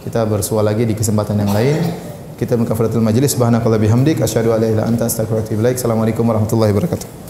kita bersua lagi di kesempatan yang lain. Kita mengkafaratul majlis, subhanakallah bihamdik, asyhadu an la ilaha illa anta, astaghfiruka wa atubu ilaik. Assalamualaikum warahmatullahi wabarakatuh.